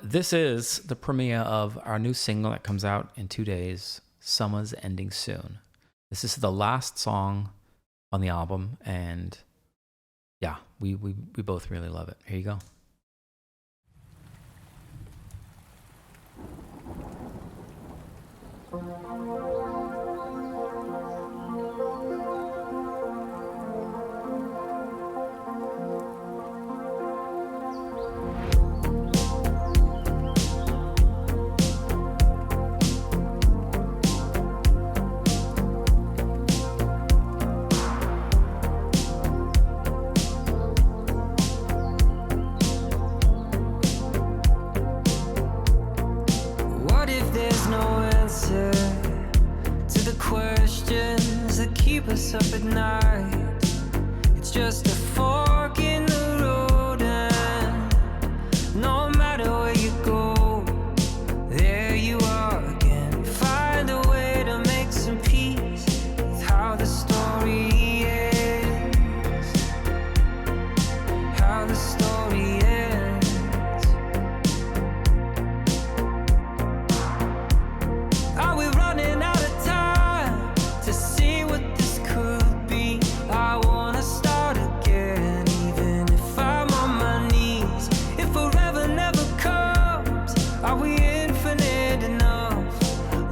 This is the premiere of our new single that comes out in 2 days. Summer's Ending Soon. This is the last song on the album, and yeah, we both really love it. Here you go. What if there's no answer to the questions that keep us up at night? It's just a fork in the road, and no matter where you go, there you are again. Find a way to make some peace with how the story ends. How the story ends. Are we running out of time to see what this could be? I wanna start again, even if I'm on my knees. If forever never comes, are we infinite enough?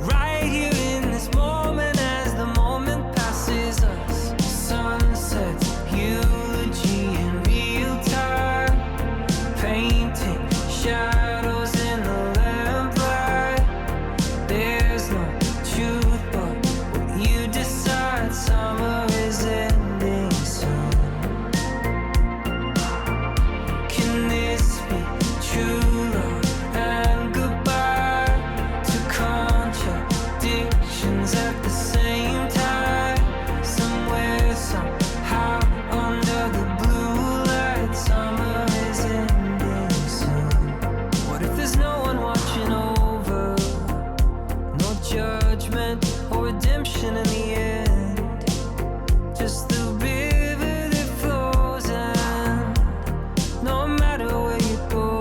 Right here in this moment, as the moment passes us. Sunsets, eulogy in real time, painting shadows in the lamplight. There's no truth but what you decide. Summer is ending soon. Can this be true love and goodbye to contradictions at the same time? Somewhere, somehow, under the blue light, summer is ending soon. What if there's no one watching over? No judgment or redemption in the end. Just the river that flows, and no matter where you go,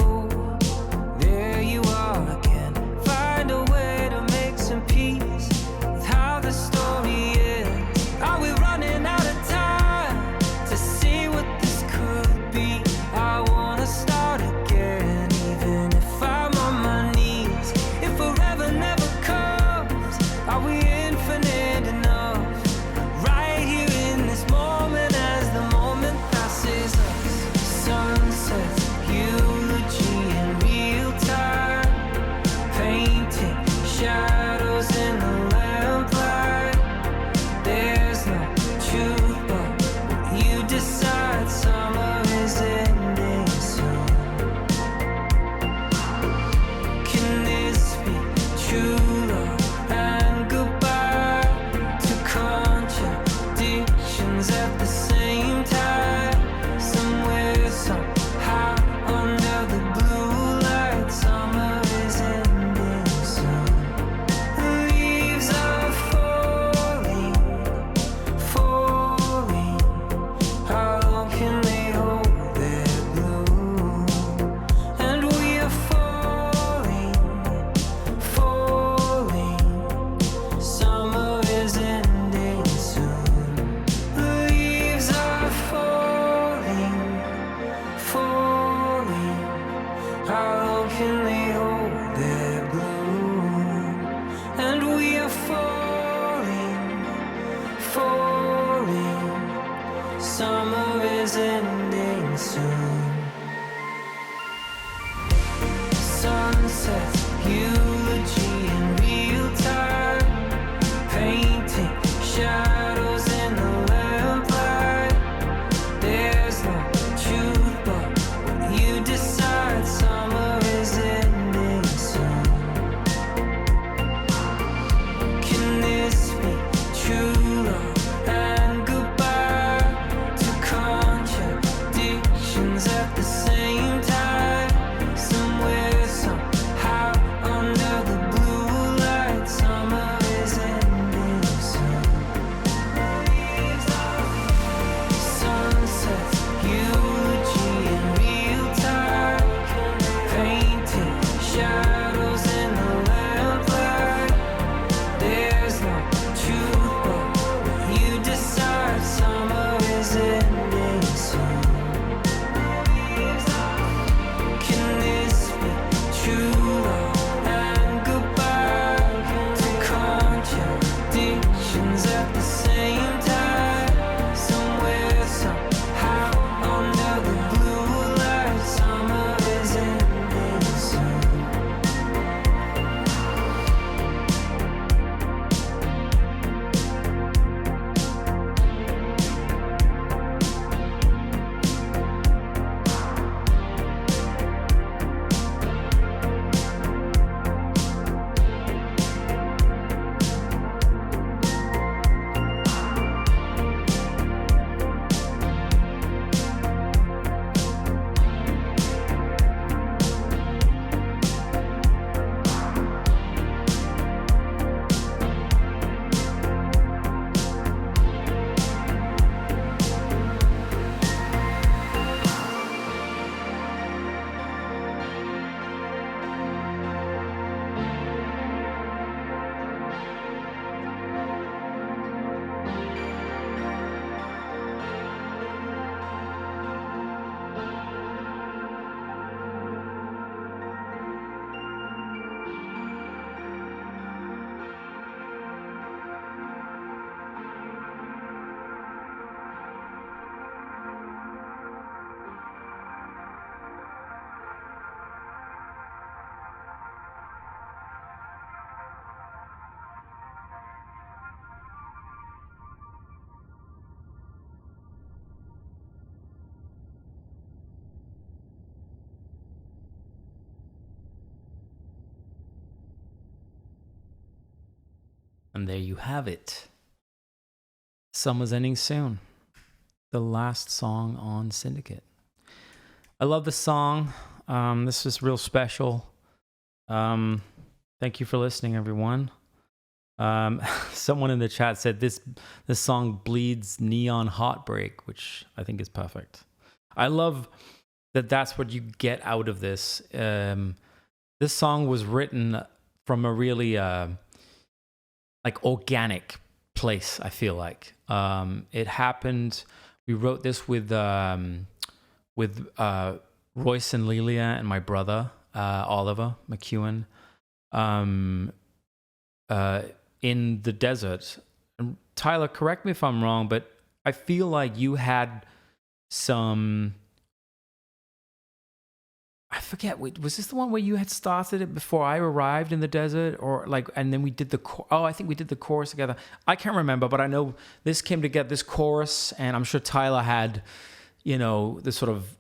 there you are again. Find a way to make some peace with how the story ends. Are we running out of time to see what this could be? I wanna start again, even if I'm on my knees. If forever never comes, are we infinite enough? Right here in this moment, as the moment passes us. Sunsets, eulogy in real time, painting shadows in the lamplight. There's no truth but what you decide. Summer is ending soon. Can this be true love and goodbye to contradictions at the same time? Somewhere, somehow, under the blue light, summer is ending soon. The leaves are falling, falling. How long can they hold their bloom? And we are falling, falling. Summer is ending soon. The leaves are falling, falling. How long can they hold their bloom? And we are falling, falling. Summer is ending soon. Sunsets, eulogy in real time, painting shadows in the lamplight. There's no truth but what you decide. Summer is ending soon. Can this be true love and goodbye to contradictions at the same time? Somewhere, somehow, And there you have it. Summer's ending soon. The last song on Syndicate. I love the song. This is real special. Thank you for listening, everyone. Someone in the chat said this song bleeds neon heartbreak, which I think is perfect. I love that that's what you get out of this. This song was written from a really like organic place, I feel like. It happened, we wrote this with Royce and Lelia and my brother, Oliver McEwen, in the desert. And Tyler, correct me if I'm wrong, but I feel like you had some... I forget, was this the one where you had started it before I arrived in the desert? Or like, and then we did I think we did the chorus together. I can't remember, but I know this came together, this chorus, and I'm sure Tyler had, you know, the sort of,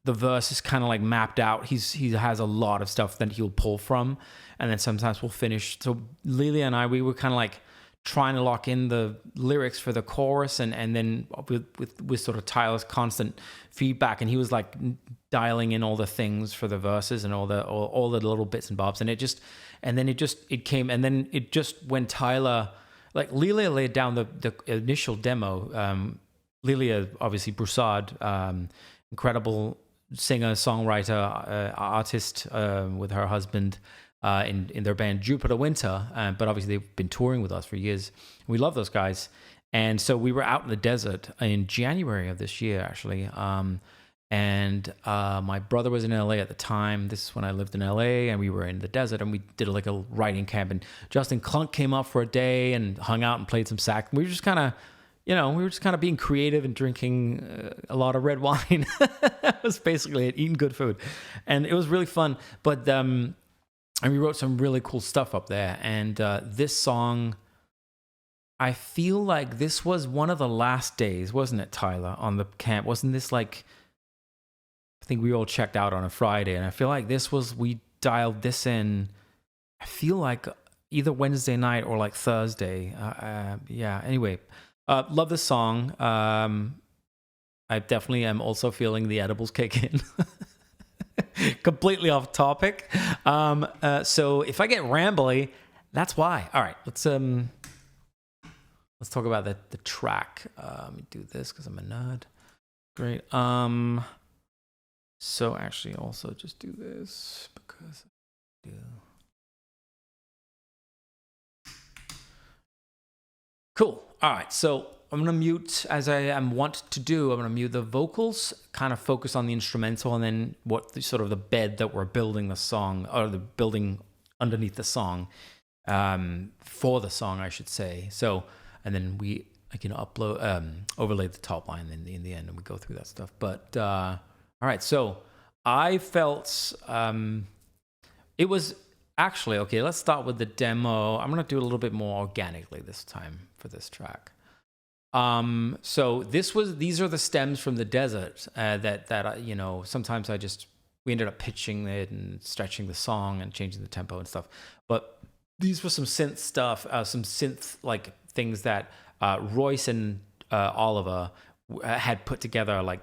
the verse is kind of like mapped out. He has a lot of stuff that he'll pull from, and then sometimes we'll finish. So Lilia and I, we were kind of like trying to lock in the lyrics for the chorus, and then with sort of Tyler's constant feedback, and he was like dialing in all the things for the verses and all the little bits and bobs, and it came, and then it just, when Tyler, like Lilia laid down the initial demo. Lilia, obviously Broussard, incredible singer, songwriter, artist, with her husband, in their band Jupiter Winter, but obviously they've been touring with us for years. We love those guys, and so we were out in the desert in January of this year, actually. And my brother was in LA at the time. This is when I lived in LA, and we were in the desert, and we did like a writing camp. And Justin Klunk came up for a day and hung out and played some sax. We were just kind of, being creative and drinking a lot of red wine. That was basically it, eating good food, and it was really fun. But and we wrote some really cool stuff up there. And this song, I feel like this was one of the last days, wasn't it, Tyler, on the camp? Wasn't this like, I think we all checked out on a Friday, and I feel like we dialed this in, I feel like either Wednesday night or like Thursday. Yeah, anyway, love this song. I definitely am also feeling the edibles kick in. Completely off topic. So if I get rambly, that's why. All right, let's talk about the track. Let me do this because I'm a nerd. Great. So actually, also just do this because I do. Cool. All right. So I'm going to mute, as I am wont to do, I'm going to mute the vocals, kind of focus on the instrumental, and then what the sort of the bed that we're building the song, or the building underneath the song, for the song, I should say. So, and then I can overlay the top line in the end, and we go through that stuff. But, all right. So I felt, it was actually, okay, let's start with the demo. I'm going to do it a little bit more organically this time for this track. So these are the stems from the desert, that you know, sometimes we ended up pitching it and stretching the song and changing the tempo and stuff. But these were some synth stuff, some synth like things that Royce and Oliver had put together like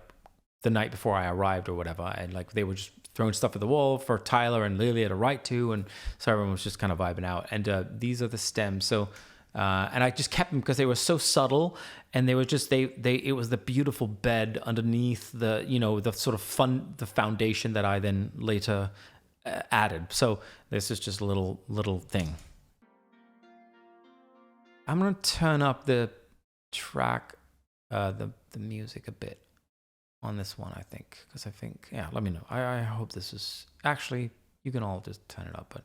the night before I arrived or whatever, and like they were just throwing stuff at the wall for Tyler and Lilia to write to, and so everyone was just kind of vibing out. And these are the stems. So. And I just kept them because they were so subtle, and they were just it was the beautiful bed underneath the, you know, the sort of the foundation that I then later added. So this is just a little thing. I'm gonna turn up the track, the music a bit on this one, I think, because I think, yeah, let me know. I hope this is actually, you can all just turn it up, but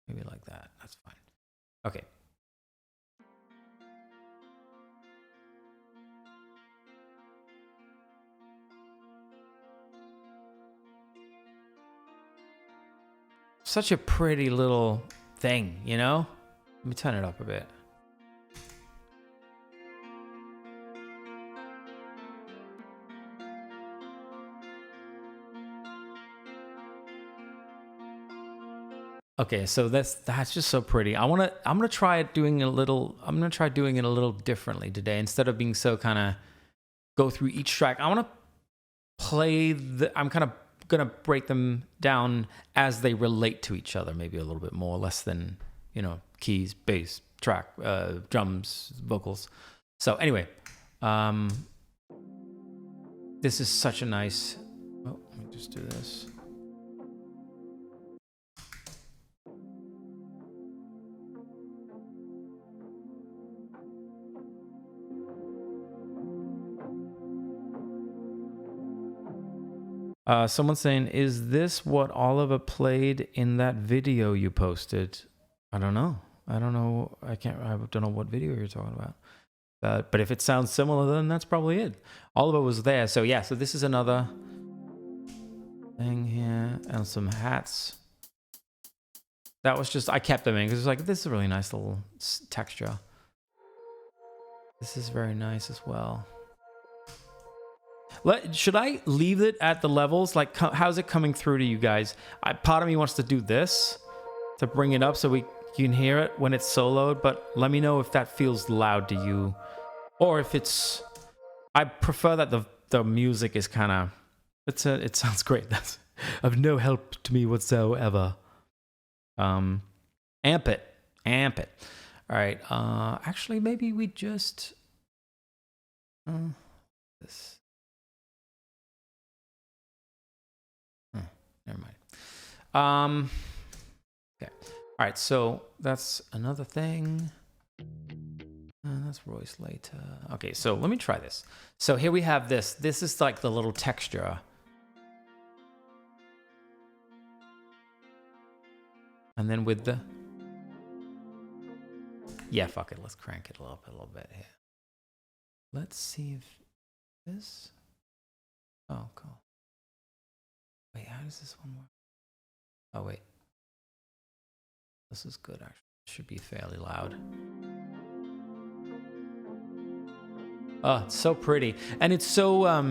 maybe like that. That's fine. Okay. Such a pretty little thing, you know? Let me turn it up a bit. Okay, so that's just so pretty. I'm gonna try doing it a little differently today. Instead of being so kind of go through each track, I want to I'm kind of gonna break them down as they relate to each other, maybe a little bit more, less than, keys, bass, track, drums, vocals. So anyway, this is such a nice. Oh, let me just do this. Someone's saying, is this what Oliver played in that video you posted? I don't know. I don't know what video you're talking about. But if it sounds similar, then that's probably it. Oliver was there. So yeah, so this is another thing here. And some hats. That was just, I kept them in because it's like, this is a really nice little texture. This is very nice as well. Should I leave it at the levels? Like, how's it coming through to you guys? Part of me wants to do this to bring it up so you can hear it when it's soloed, but let me know if that feels loud to you, or if it's. I prefer that the music is kind of. It sounds great. That's of no help to me whatsoever. Amp it. All right. Actually, maybe we just. This. Never mind. Okay. All right. So that's another thing. That's Royce later. Okay. So let me try this. So here we have this. This is like the little texture. And then with the. Yeah, fuck it. Let's crank it up a little bit here. Let's see if this. Oh, cool. Wait, how does this one work? Oh, wait. This is good, actually. It should be fairly loud. Oh, it's so pretty. And it's so, I'll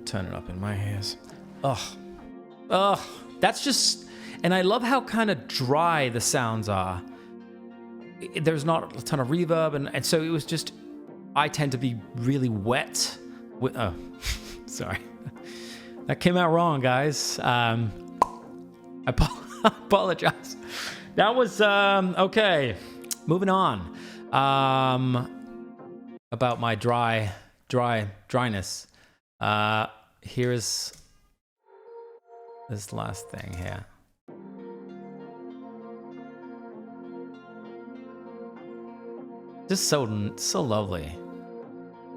turn it up in my ears. Oh, that's just, and I love how kind of dry the sounds are. There's not a ton of reverb, and so it was just, I tend to be really wet. Sorry. That came out wrong, guys. I apologize. That was, okay. Moving on. About my dryness. Here's this last thing here. Just so lovely.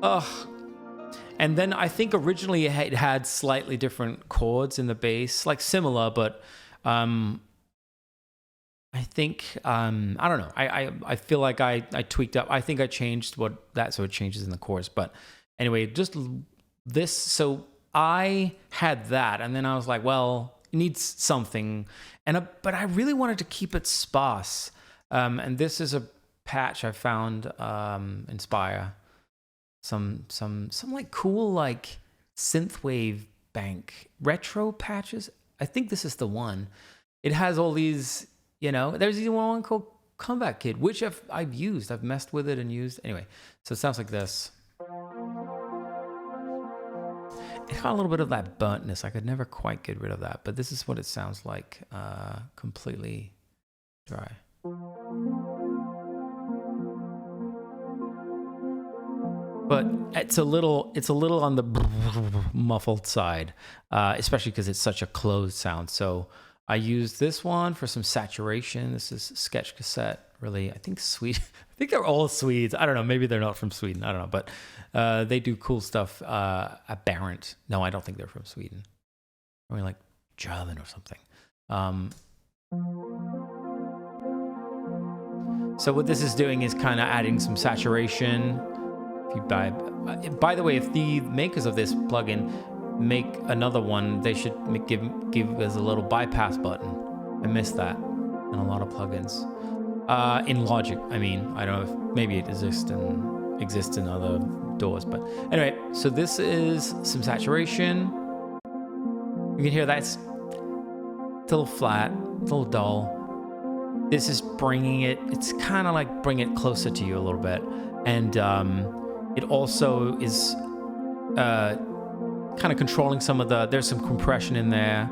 Ugh. And then I think originally it had slightly different chords in the bass, like similar, but I think I don't know. I feel like I tweaked up. I think I changed so it changes in the chorus. But anyway, just this. So I had that, and then I was like, well, it needs something, but I really wanted to keep it sparse. And this is a patch I found Inspire. Some like cool like synthwave bank retro patches. I think this is the one. It has all these, there's even one called Comeback Kid, which I've used. I've messed with it and used. Anyway, so it sounds like this. It got a little bit of that burntness. I could never quite get rid of that, but this is what it sounds like, completely dry. But it's a little on the muffled side, especially because it's such a closed sound. So I used this one for some saturation. This is Sketch Cassette, really, I think Sweden. I think they're all Swedes. I don't know. Maybe they're not from Sweden. I don't know. But they do cool stuff. Aberrant. No, I don't think they're from Sweden. I mean, like German or something. So what this is doing is kind of adding some saturation. If you by the way, if the makers of this plugin make another one, they should give us a little bypass button. I missed that in a lot of plugins. In Logic, I mean, I don't know if maybe it exists in other doors, but anyway. So this is some saturation. You can hear that's It's a little flat, it's a little dull. This is bringing it, it's kind of like bringing it closer to you a little bit. And it also is kind of controlling there's some compression in there,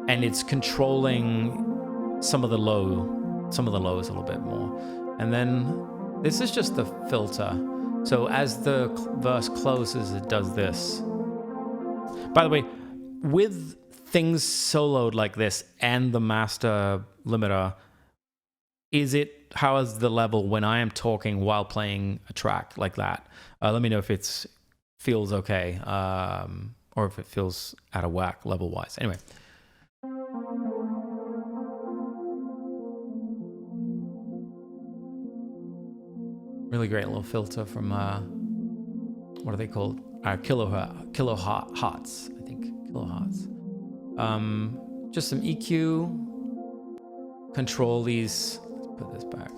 and it's controlling some of the lows a little bit more. And then this is just the filter. So as the verse closes, it does this. By the way, with things soloed like this and the master limiter, how is the level when I am talking while playing a track like that? Let me know if it feels okay, or if it feels out of whack level wise. Anyway. Really great little filter from, what are they called? Kilohertz, I think. Kilohertz. Just some EQ. Control these. Let's put this back.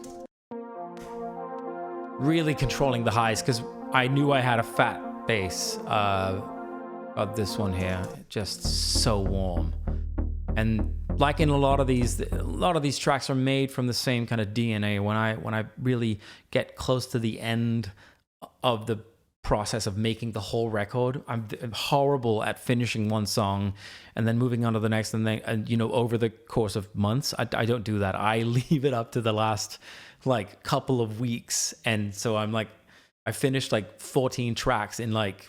Really controlling the highs, because I knew I had a fat bass of this one here. Just so warm. And like in a lot of these tracks are made from the same kind of DNA. When I really get close to the end of the process of making the whole record, I'm horrible at finishing one song and then moving on to the next, and over the course of months, I don't do that. I leave it up to the last like couple of weeks, and so I finished like 14 tracks in like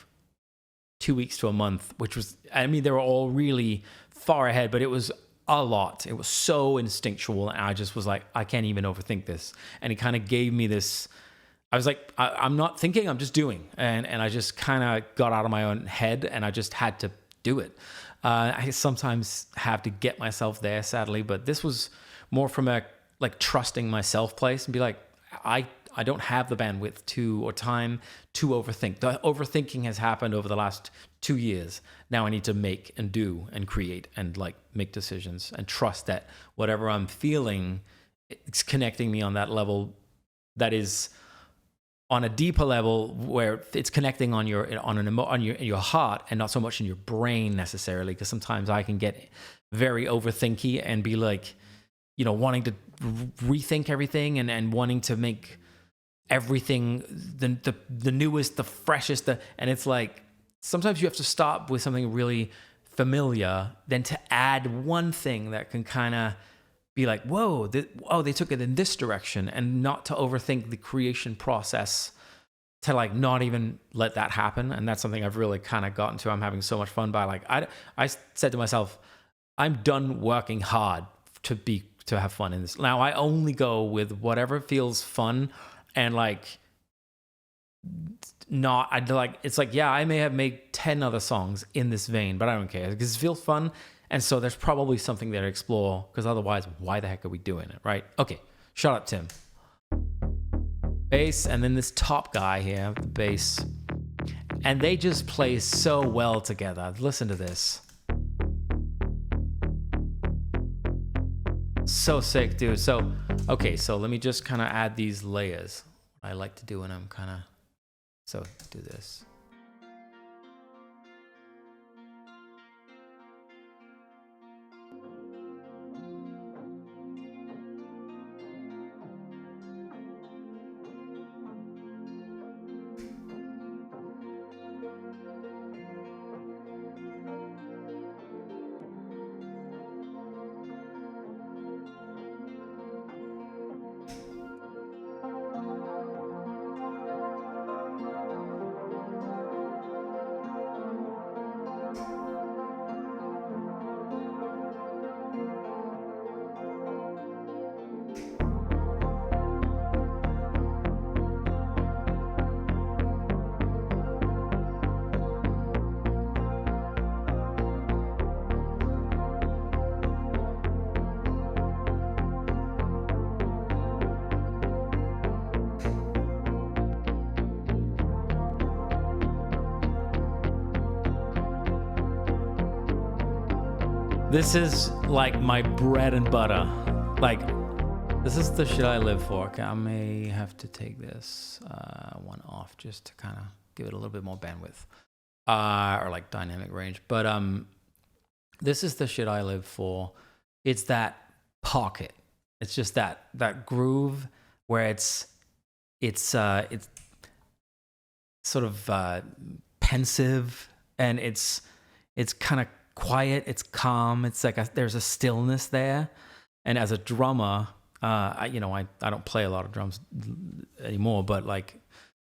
2 weeks to a month, which was, they were all really far ahead, but it was a lot. It was so instinctual, and I just was like, I can't even overthink this. And it kind of gave me this, I was like, I'm not thinking, I'm just doing. And I just kind of got out of my own head, and I just had to do it. I sometimes have to get myself there, sadly, but this was more from a like trusting myself place and be like, I don't have the bandwidth or time to overthink. The overthinking has happened over the last 2 years. Now I need to make and do and create and like make decisions and trust that whatever I'm feeling, it's connecting me on that level that is on a deeper level, where it's connecting on your heart and not so much in your brain necessarily. Because sometimes I can get very overthinky and be like, wanting to rethink everything and wanting to make everything the newest, the freshest, and it's like sometimes you have to stop with something really familiar, then to add one thing that can kind of be like, whoa, they took it in this direction, and not to overthink the creation process, to like not even let that happen. And that's something I've really kind of gotten to. I'm having so much fun by like, I said to myself, I'm done working hard to have fun in this. Now I only go with whatever feels fun, and like it's like, yeah, I may have made 10 other songs in this vein, but I don't care because it feels fun. And so there's probably something there to explore, because otherwise, why the heck are we doing it, right? Okay, shut up, Tim. Bass, and then this top guy here, the bass. And they just play so well together. Listen to this. So sick, dude. So, okay, so let me just kind of add these layers. I like to do when I'm kind of... So, do this. This is like my bread and butter. Like, this is the shit I live for. Okay, I may have to take this one off just to kind of give it a little bit more bandwidth, or like dynamic range. But this is the shit I live for. it's that pocket. It's just that groove where it's sort of pensive, and it's kind of quiet. It's calm. It's like there's a stillness there. And as a drummer, I don't play a lot of drums anymore, but like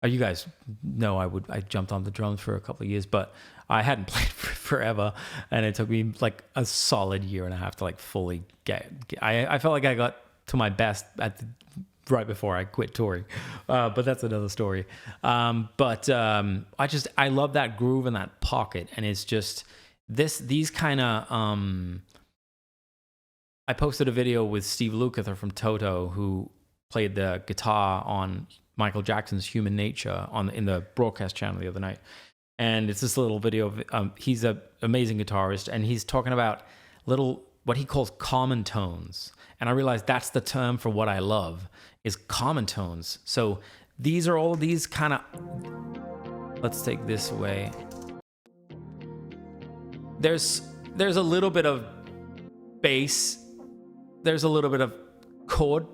you guys know, I jumped on the drums for a couple of years, but I hadn't played for forever, and it took me like a solid year and a half to like fully get. I felt like I got to my best right before I quit touring, but that's another story. I love that groove and that pocket, and it's just these kind of. I posted a video with Steve Lukather from Toto, who played the guitar on Michael Jackson's Human Nature in the broadcast channel the other night. And it's this little video of, he's an amazing guitarist, and he's talking about what he calls common tones. And I realized that's the term for what I love, is common tones. So these are all these kind of, let's take this away. There's a little bit of bass, there's a little bit of chord,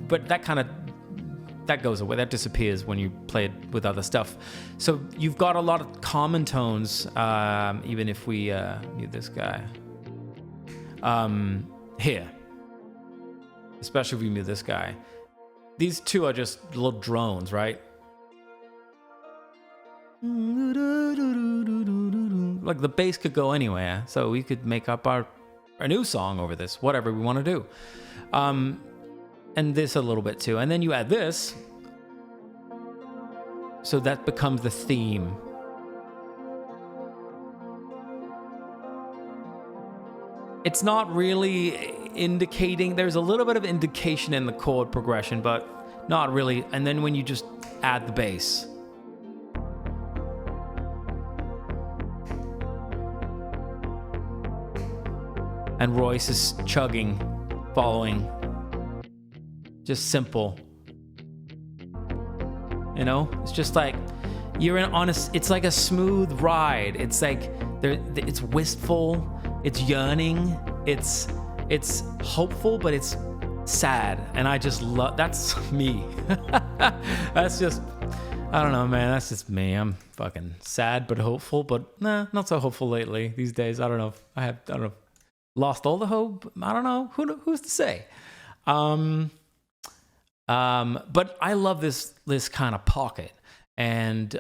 but that goes away. That disappears when you play it with other stuff. So you've got a lot of common tones, even if we mute this guy. Here. Especially if we mute this guy. These two are just little drones, right? Like the bass could go anywhere, so we could make up our new song over this, whatever we want to do. And this a little bit too. And then you add this, so that becomes the theme. It's not really indicating, there's a little bit of indication in the chord progression, but not really. And then when you just add the bass. And Royce is chugging, following. Just simple. It's just like you're it's like a smooth ride. It's like it's wistful, it's yearning, it's hopeful, but it's sad. And I just love, that's me. That's just, I don't know, man. That's just me. I'm fucking sad but hopeful, but not so hopeful lately these days. I don't know if I don't know. Lost all the hope. I don't know. Who's to say? But I love this kind of pocket, and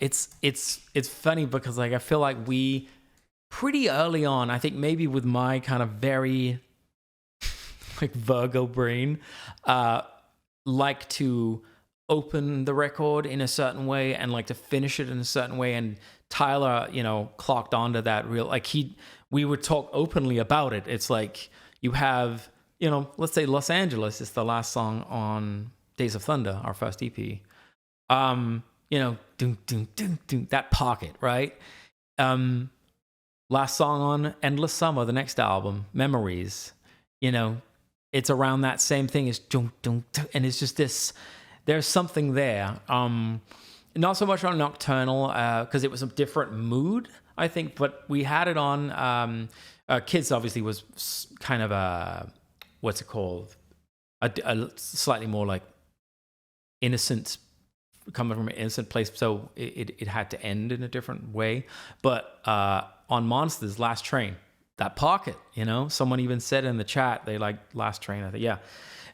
it's funny because like I feel like we pretty early on, I think maybe with my kind of very like Virgo brain, like to open the record in a certain way and like to finish it in a certain way. And Tyler, clocked onto that real, like we would talk openly about it. It's like you have, let's say Los Angeles is the last song on Days of Thunder, our first EP. Doom, doom, doom, doom, that pocket, right? Last song on Endless Summer, the next album, Memories, it's around that same thing as doom, doom, doom, and it's just this, there's something there. Not so much on Nocturnal, because it was a different mood, I think, but we had it on, Kids obviously was kind of a, what's it called? A slightly more like innocent, coming from an innocent place, so it had to end in a different way. But on Monsters, Last Train, that pocket, someone even said in the chat, they like Last Train, I think, yeah.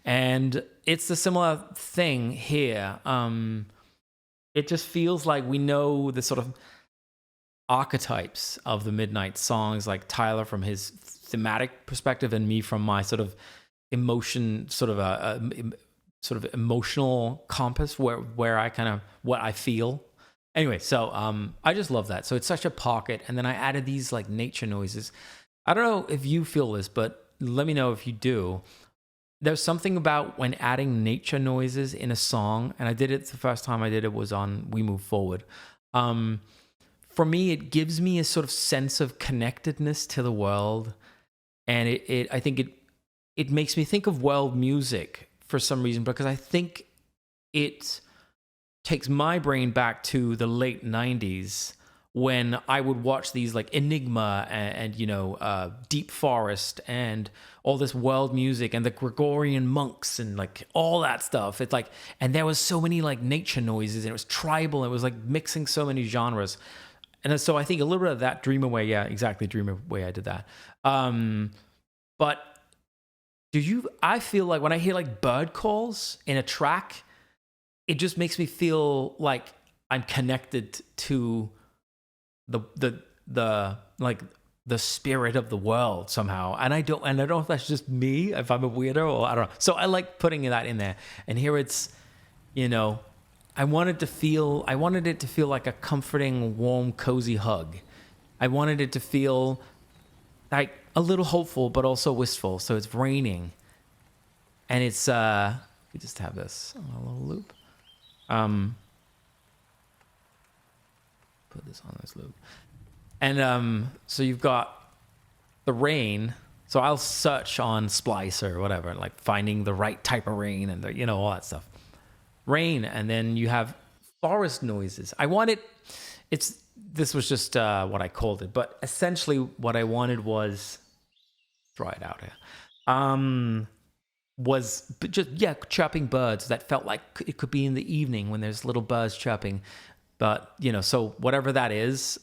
And it's a similar thing here. It just feels like we know the sort of archetypes of the Midnight songs, like Tyler from his thematic perspective and me from my sort of emotion, sort of a sort of emotional compass where I kind of, what I feel. Anyway, so I just love that. So it's such a pocket. And then I added these like nature noises. I don't know if you feel this, but let me know if you do. There's something about when adding nature noises in a song, and I did it the first time I did it was on We Move Forward. For me, it gives me a sort of sense of connectedness to the world. And I think it makes me think of world music for some reason, because I think it takes my brain back to the late 90s when I would watch these like Enigma and Deep Forest and all this world music and the Gregorian monks and like all that stuff. It's like, and there was so many like nature noises and it was tribal. It was like mixing so many genres. And so I think a little bit of that Dream Away. Yeah, exactly. Dream Away. I did that. But I feel like when I hear like bird calls in a track, it just makes me feel like I'm connected to the spirit of the world somehow. And I don't know if that's just me, if I'm a weirdo, or I don't know. So I like putting that in there. And here it's, I wanted it to feel like a comforting, warm, cozy hug. I wanted it to feel like a little hopeful, but also wistful. So it's raining, and it's we just have this on a little loop. Put this on this loop, and so you've got the rain. So I'll search on Splice or whatever, like finding the right type of rain and all that stuff. Rain, and then you have forest noises. This was just what I called it, but essentially what I wanted was, try it out here, was just chirping birds that felt like it could be in the evening when there's little birds chirping, but so whatever that is,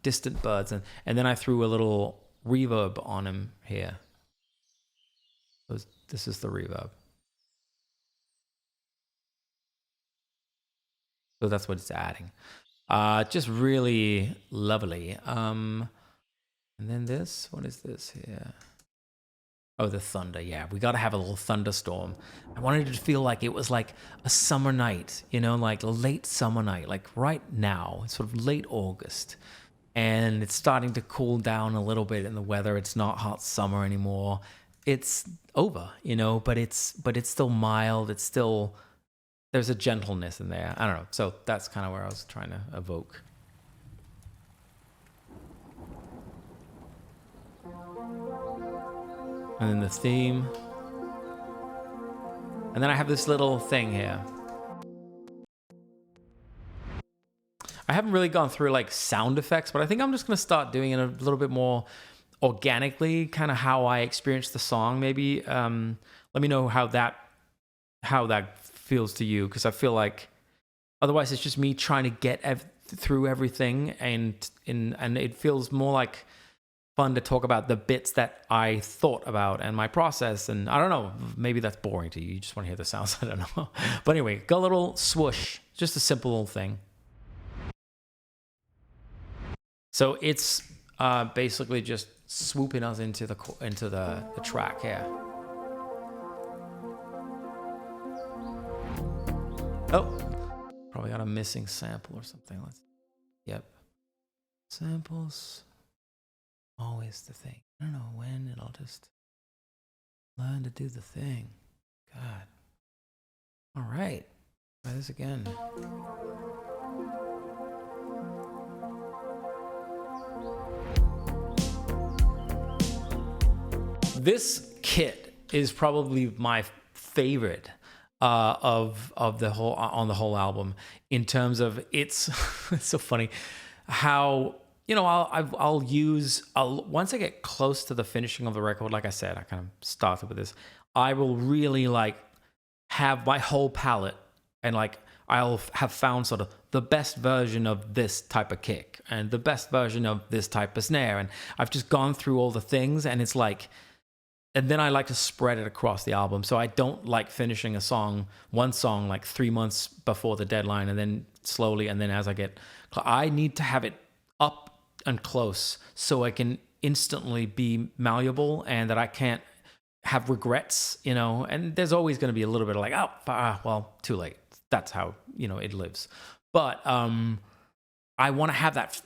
distant birds, and then I threw a little reverb on them here. This is the reverb. So that's what it's adding. Just really lovely. And then this, what is this here? Oh, the thunder. Yeah, we got to have a little thunderstorm. I wanted it to feel like it was like a summer night, like a late summer night, like right now, sort of late August. And it's starting to cool down a little bit in the weather. It's not hot summer anymore. It's over, but it's still mild. It's still... There's a gentleness in there. I don't know. So that's kind of where I was trying to evoke. And then the theme. And then I have this little thing here. I haven't really gone through like sound effects, but I think I'm just going to start doing it a little bit more organically, kind of how I experienced the song. Maybe let me know how that feels to you, because I feel like otherwise it's just me trying to get through everything, and it feels more like fun to talk about the bits that I thought about and my process. And I don't know, maybe that's boring to you. You just want to hear the sounds. I don't know. But anyway, got a little swoosh, just a simple little thing. So it's basically just swooping us into the track here. Oh, probably got a missing sample or something. Yep. Samples, always the thing. I don't know when it'll just learn to do the thing. God. All right. Try this again. This kit is probably my favorite of the whole album, in terms of it's so funny how I'll once I get close to the finishing of the record, like I said, I kind of started with this, I will really like have my whole palette, and like I'll have found sort of the best version of this type of kick and the best version of this type of snare, and I've just gone through all the things, and it's like, and then I like to spread it across the album. So I don't like finishing one song like 3 months before the deadline, and then slowly, and then as I need to have it up and close so I can instantly be malleable, and that I can't have regrets, and there's always going to be a little bit of like, well, too late. That's how, it lives. But I want to have that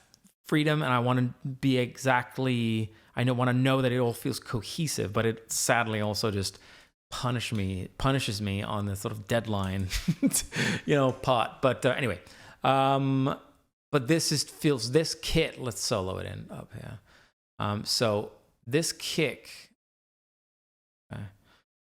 freedom, and I want to be exactly... I want to know that it all feels cohesive, but it sadly also just punishes me on the sort of deadline, part. But anyway, but this kit, let's solo it in up here. So this kick,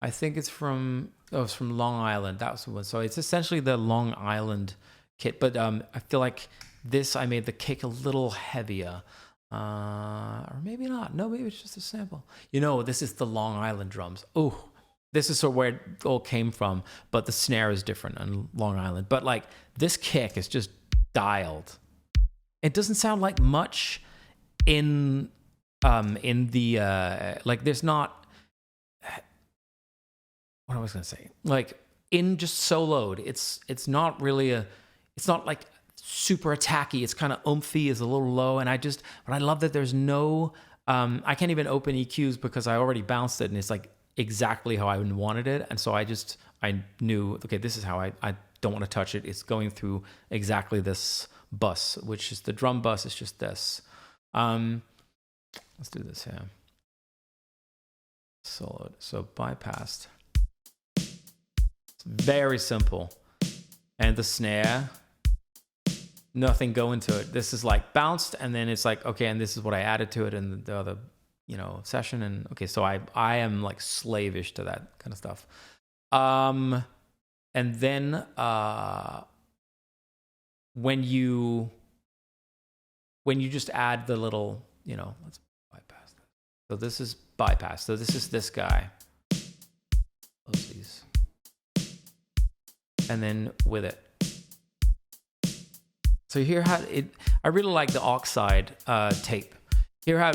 I think it's from Long Island. That was the one. So it's essentially the Long Island kit, but I feel like This, I made the kick a little heavier. Or maybe not. No, maybe it's just a sample. This is the Long Island drums. Oh, this is sort of where it all came from, but the snare is different on Long Island. But like this kick is just dialed. It doesn't sound like much in the like there's not what I was gonna say. Like in just soloed, it's not really it's not like super attacky. It's kind of oomphy, is a little low, but I love that there's no I can't even open EQs because I already bounced it and it's like exactly how I wanted it. And so I knew, okay, this is how I don't want to touch it. It's going through exactly this bus, which is the drum bus. It's just this. Let's do this here. Soloed. So bypassed. It's very simple. And the snare, nothing going to it. This is like bounced, and then it's like, okay, and this is what I added to it in the other, session. And okay, so I am like slavish to that kind of stuff. And then when you just add the little, let's bypass this. So this is bypass. So this is this guy. Close these. And then with it. So here how I really like the Oxide tape. Here how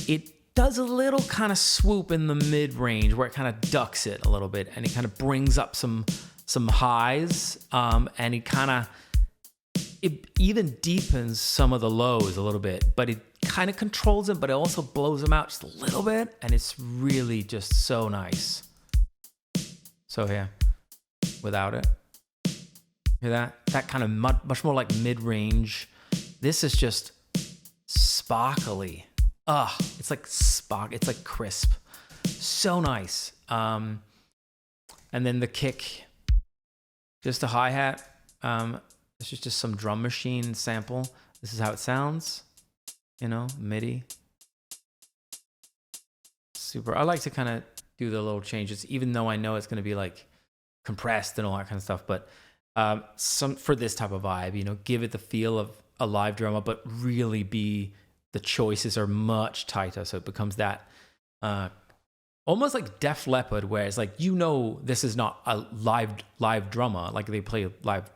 it does a little kind of swoop in the mid range where it kind of ducks it a little bit, and it kind of brings up some highs, and it even deepens some of the lows a little bit, but it kind of controls them, but it also blows them out just a little bit, and it's really just so nice. So here, without it, hear that kind of much more like mid-range. This is just sparkly. It's like it's like crisp, so nice. And then the kick, just a hi-hat. This is just some drum machine sample. This is how it sounds, MIDI. Super. I like to kind of do the little changes, even though I know it's going to be like compressed and all that kind of stuff. But for this type of vibe, give it the feel of a live drummer, but really the choices are much tighter, so it becomes that almost like Def Leppard, where it's like this is not a live drummer, like they play live.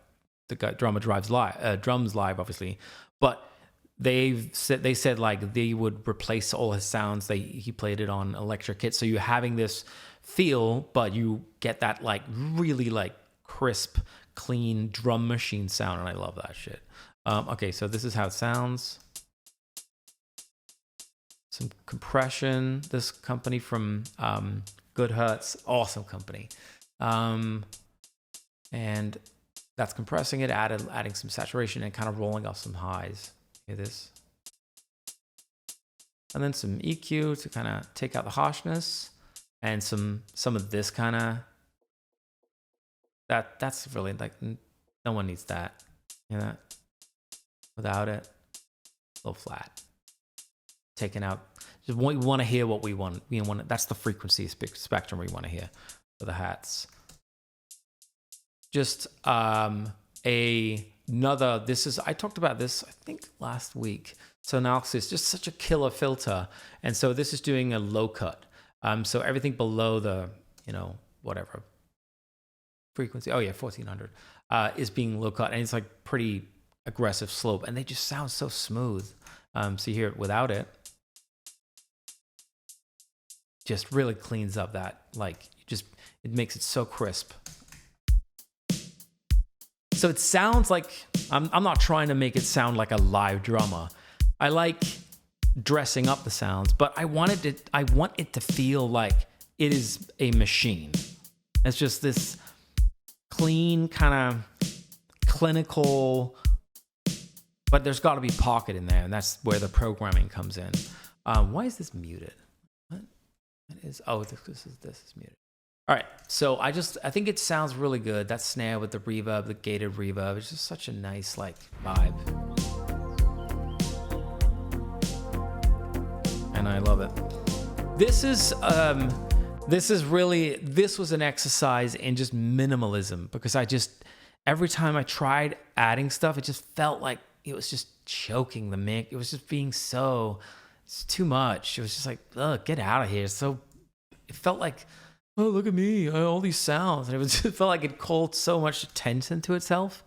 The drummer drums live, obviously, but they said like they would replace all his sounds. He played it on electric kit, so you're having this feel, but you get that like really like crisp, clean drum machine sound, and I love that shit. Okay, so this is how it sounds. Some compression. This company from Good Hertz, awesome company, and that's compressing it, adding some saturation and kind of rolling off some highs. Hear this, and then some EQ to kind of take out the harshness, and some of this kind of that's really like no one needs that. You know, without it, it's a little flat. Taken out. Just we want to hear what we want. We want that's the frequency spectrum we want to hear for the hats. Just another. This is I talked about this I think last week. Sonalxis, just such a killer filter, and so this is doing a low cut. So everything below the whatever frequency. Oh yeah, 1400 is being low cut, and it's like pretty aggressive slope, and they just sound so smooth. So you hear it without it. Just really cleans up that, it makes it so crisp. So it sounds like, I'm not trying to make it sound like a live drummer. I like dressing up the sounds, but I want it to feel like it is a machine. It's just this clean, kind of clinical, but there's got to be pocket in there, and that's where the programming comes in. Why is this muted? It is. Oh, this is muted. All right. So I think it sounds really good. That snare with the reverb, the gated reverb, it's just such a nice vibe. And I love it. This was an exercise in just minimalism, because every time I tried adding stuff, it just felt like it was just choking the mix. It was just being it's too much. It was just like, ugh, get out of here. It felt like, oh, look at me, all these sounds. And it felt like it called so much attention to itself.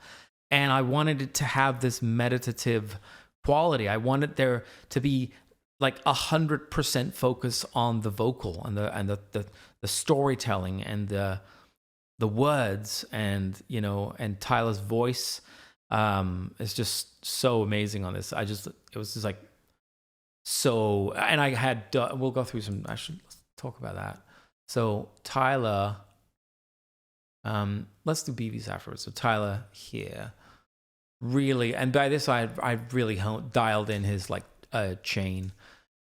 And I wanted it to have this meditative quality. I wanted there to be like 100% focus on the vocal and the storytelling and the words, and and Tyler's voice is just so amazing on this. It was just like so. And I had we'll go through some. I should talk about that. So Tyler, let's do BBs afterwards. So Tyler here, really, and by this I really dialed in his like chain.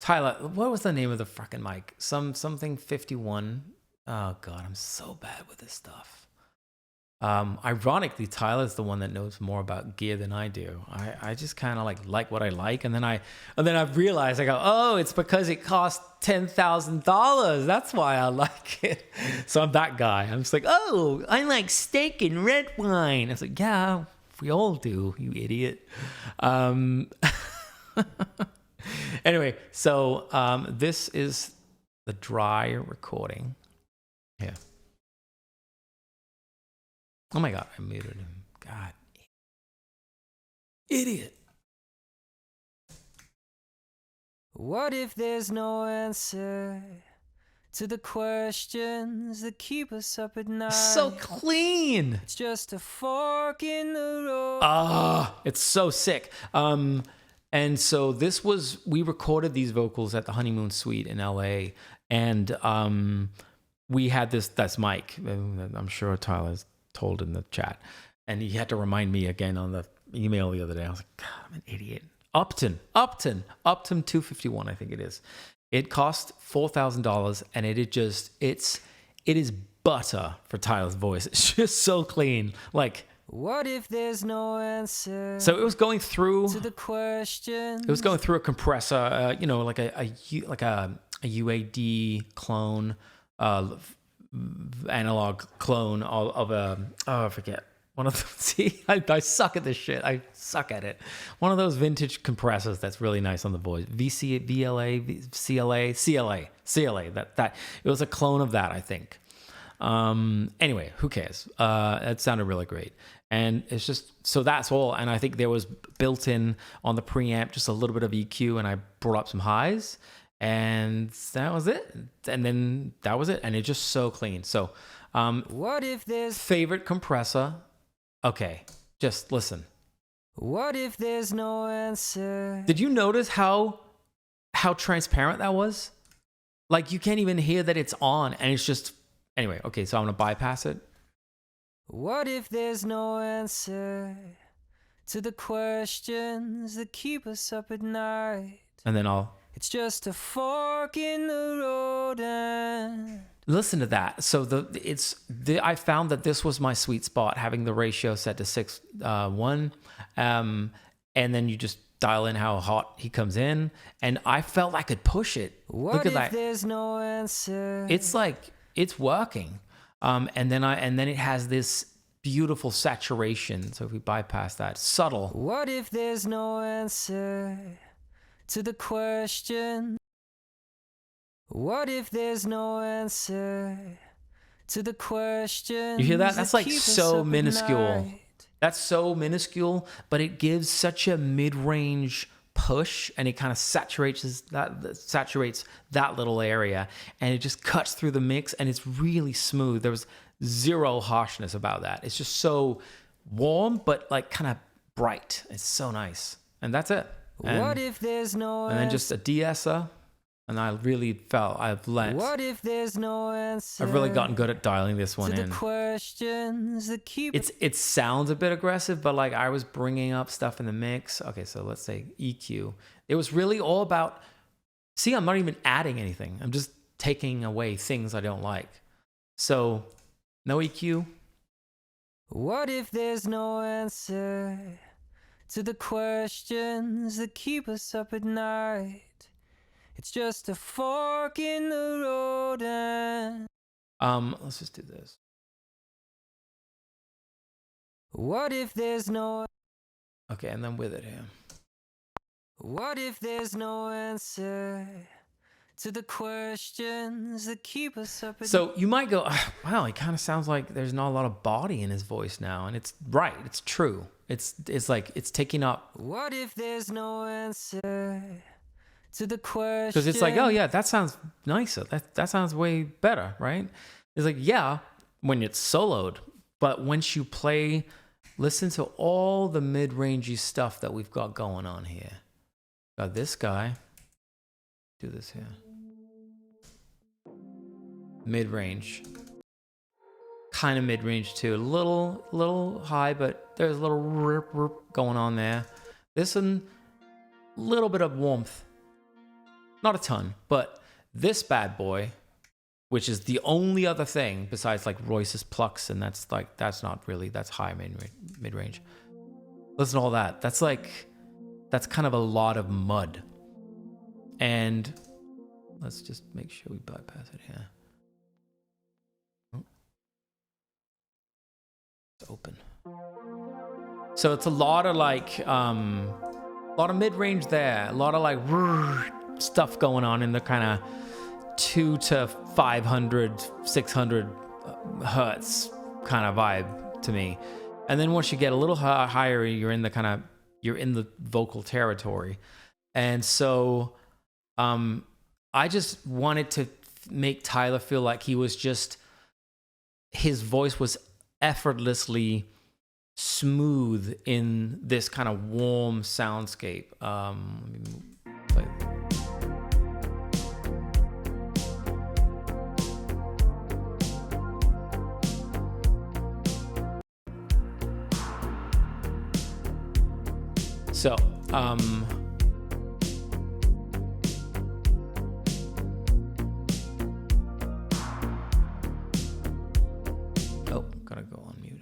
Tyler, what was the name of the fucking mic? Something 51. Oh God, I'm so bad with this stuff. Ironically, Tyler's the one that knows more about gear than I do. I just kind of like what I like, and then I've realized, I go, oh, it's because it cost $10,000. That's why I like it. So I'm that guy. I'm just like, oh, I like steak and red wine. I was like, yeah, we all do, you idiot. Anyway, so this is the dry recording. Yeah. Oh my God, I muted him. God. Idiot. What if there's no answer to the questions that keep us up at night? So clean. It's just a fork in the road. It's so sick. And so we recorded these vocals at the Honeymoon Suite in LA, and we had that's Mike. I'm sure Tyler's told in the chat, and he had to remind me again on the email the other day. I was like, God, I'm an idiot. Upton 251, I think it is. It cost $4,000, and it is butter for Tyler's voice. It's just so clean. Like, what if there's no answer? So it was going through to the question. It was going through a compressor, like a UAD clone, analog clone of I forget. One of them. See, I suck at this shit. I suck at it. One of those vintage compressors that's really nice on the voice. CLA. That it was a clone of that, I think. Anyway, who cares? It sounded really great. And it's just, so that's all. And I think there was built in on the preamp just a little bit of EQ, and I brought up some highs, and that was it. And then that was it. And it's just so clean. So, what if there's favorite compressor? Okay, just listen. What if there's no answer? Did you notice how transparent that was? Like, you can't even hear that it's on, and it's just, anyway, okay, so I'm gonna bypass it. What if there's no answer to the questions that keep us up at night? And then it's just a fork in the road and... Listen to that. So I found that this was my sweet spot, having the ratio set to 6:1, and then you just dial in how hot he comes in, and I felt I could push it. Look at that. There's no answer. It's like it's working, and then it has this beautiful saturation. So if we bypass that, subtle. What if there's no answer to the question? What if there's no answer to the question? You hear that? That's like so minuscule. That's so minuscule, but it gives such a mid-range push, and it kind of saturates that little area, and it just cuts through the mix, and it's really smooth. There was zero harshness about that. It's just so warm, but like kind of bright. It's so nice, and that's it. What if there's no and then just a de-esser. And I really felt What if there's no answer? I've really gotten good at dialing this one in. Questions that keep it sounds a bit aggressive, but like I was bringing up stuff in the mix. Okay, so let's say EQ. It was really all about. See, I'm not even adding anything. I'm just taking away things I don't like. So, no EQ. What if there's no answer to the questions that keep us up at night? It's just a fork in the road and... Let's just do this. What if there's no Okay, and then with it here. What if there's no answer to the questions that keep us up at So you might go, wow, he kind of sounds like there's not a lot of body in his voice now. And it's right, it's true. It's like it's taking up, What if there's no answer to the question? because it's like, oh yeah, that sounds nicer. That sounds way better, right? It's like, yeah, when it's soloed, but once you play, listen to all the mid-rangey stuff that we've got going on here. Got this guy. Do this here. Mid-range. Kind of mid-range too. A little high, but there's a little rip going on there. This one, little bit of warmth. Not a ton, but this bad boy, which is the only other thing besides like Royce's plucks, and that's not really, that's high mid-range. Listen to all that. That's kind of a lot of mud. And let's just make sure we bypass it here. It's open. So it's a lot of mid-range there, a lot of like stuff going on in the kind of 2 to 500, 600 hertz kind of vibe to me. And then once you get a little higher, you're in the vocal territory. And so I just wanted to make Tyler feel like his voice was effortlessly smooth in this kind of warm soundscape. Let me play. So, gotta go on mute.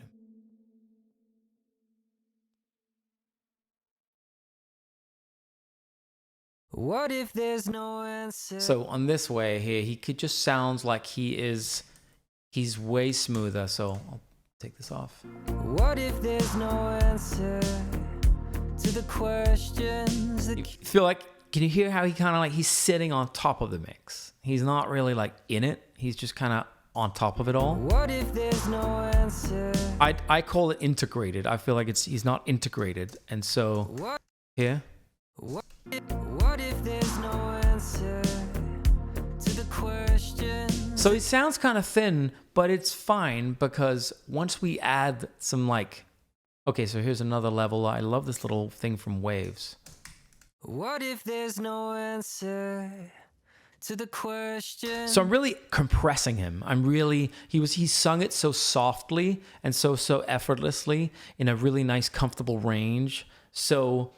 What if there's no answer? So on this way here, he could just sounds like he's way smoother. So I'll take this off. What if there's no answer to the questions that You feel like, can you hear how he kind of like, he's sitting on top of the mix? He's not really like in it. He's just kind of on top of it all. What if there's no answer? I call it integrated. I feel like he's not integrated. And so What here, What if there's no answer to the questions? so it sounds kind of thin, but it's fine because once we add some like, okay, so here's another level. I love this little thing from Waves. What if there's no answer to the question? So I'm really compressing him. He sung it so softly and so effortlessly in a really nice, comfortable range. So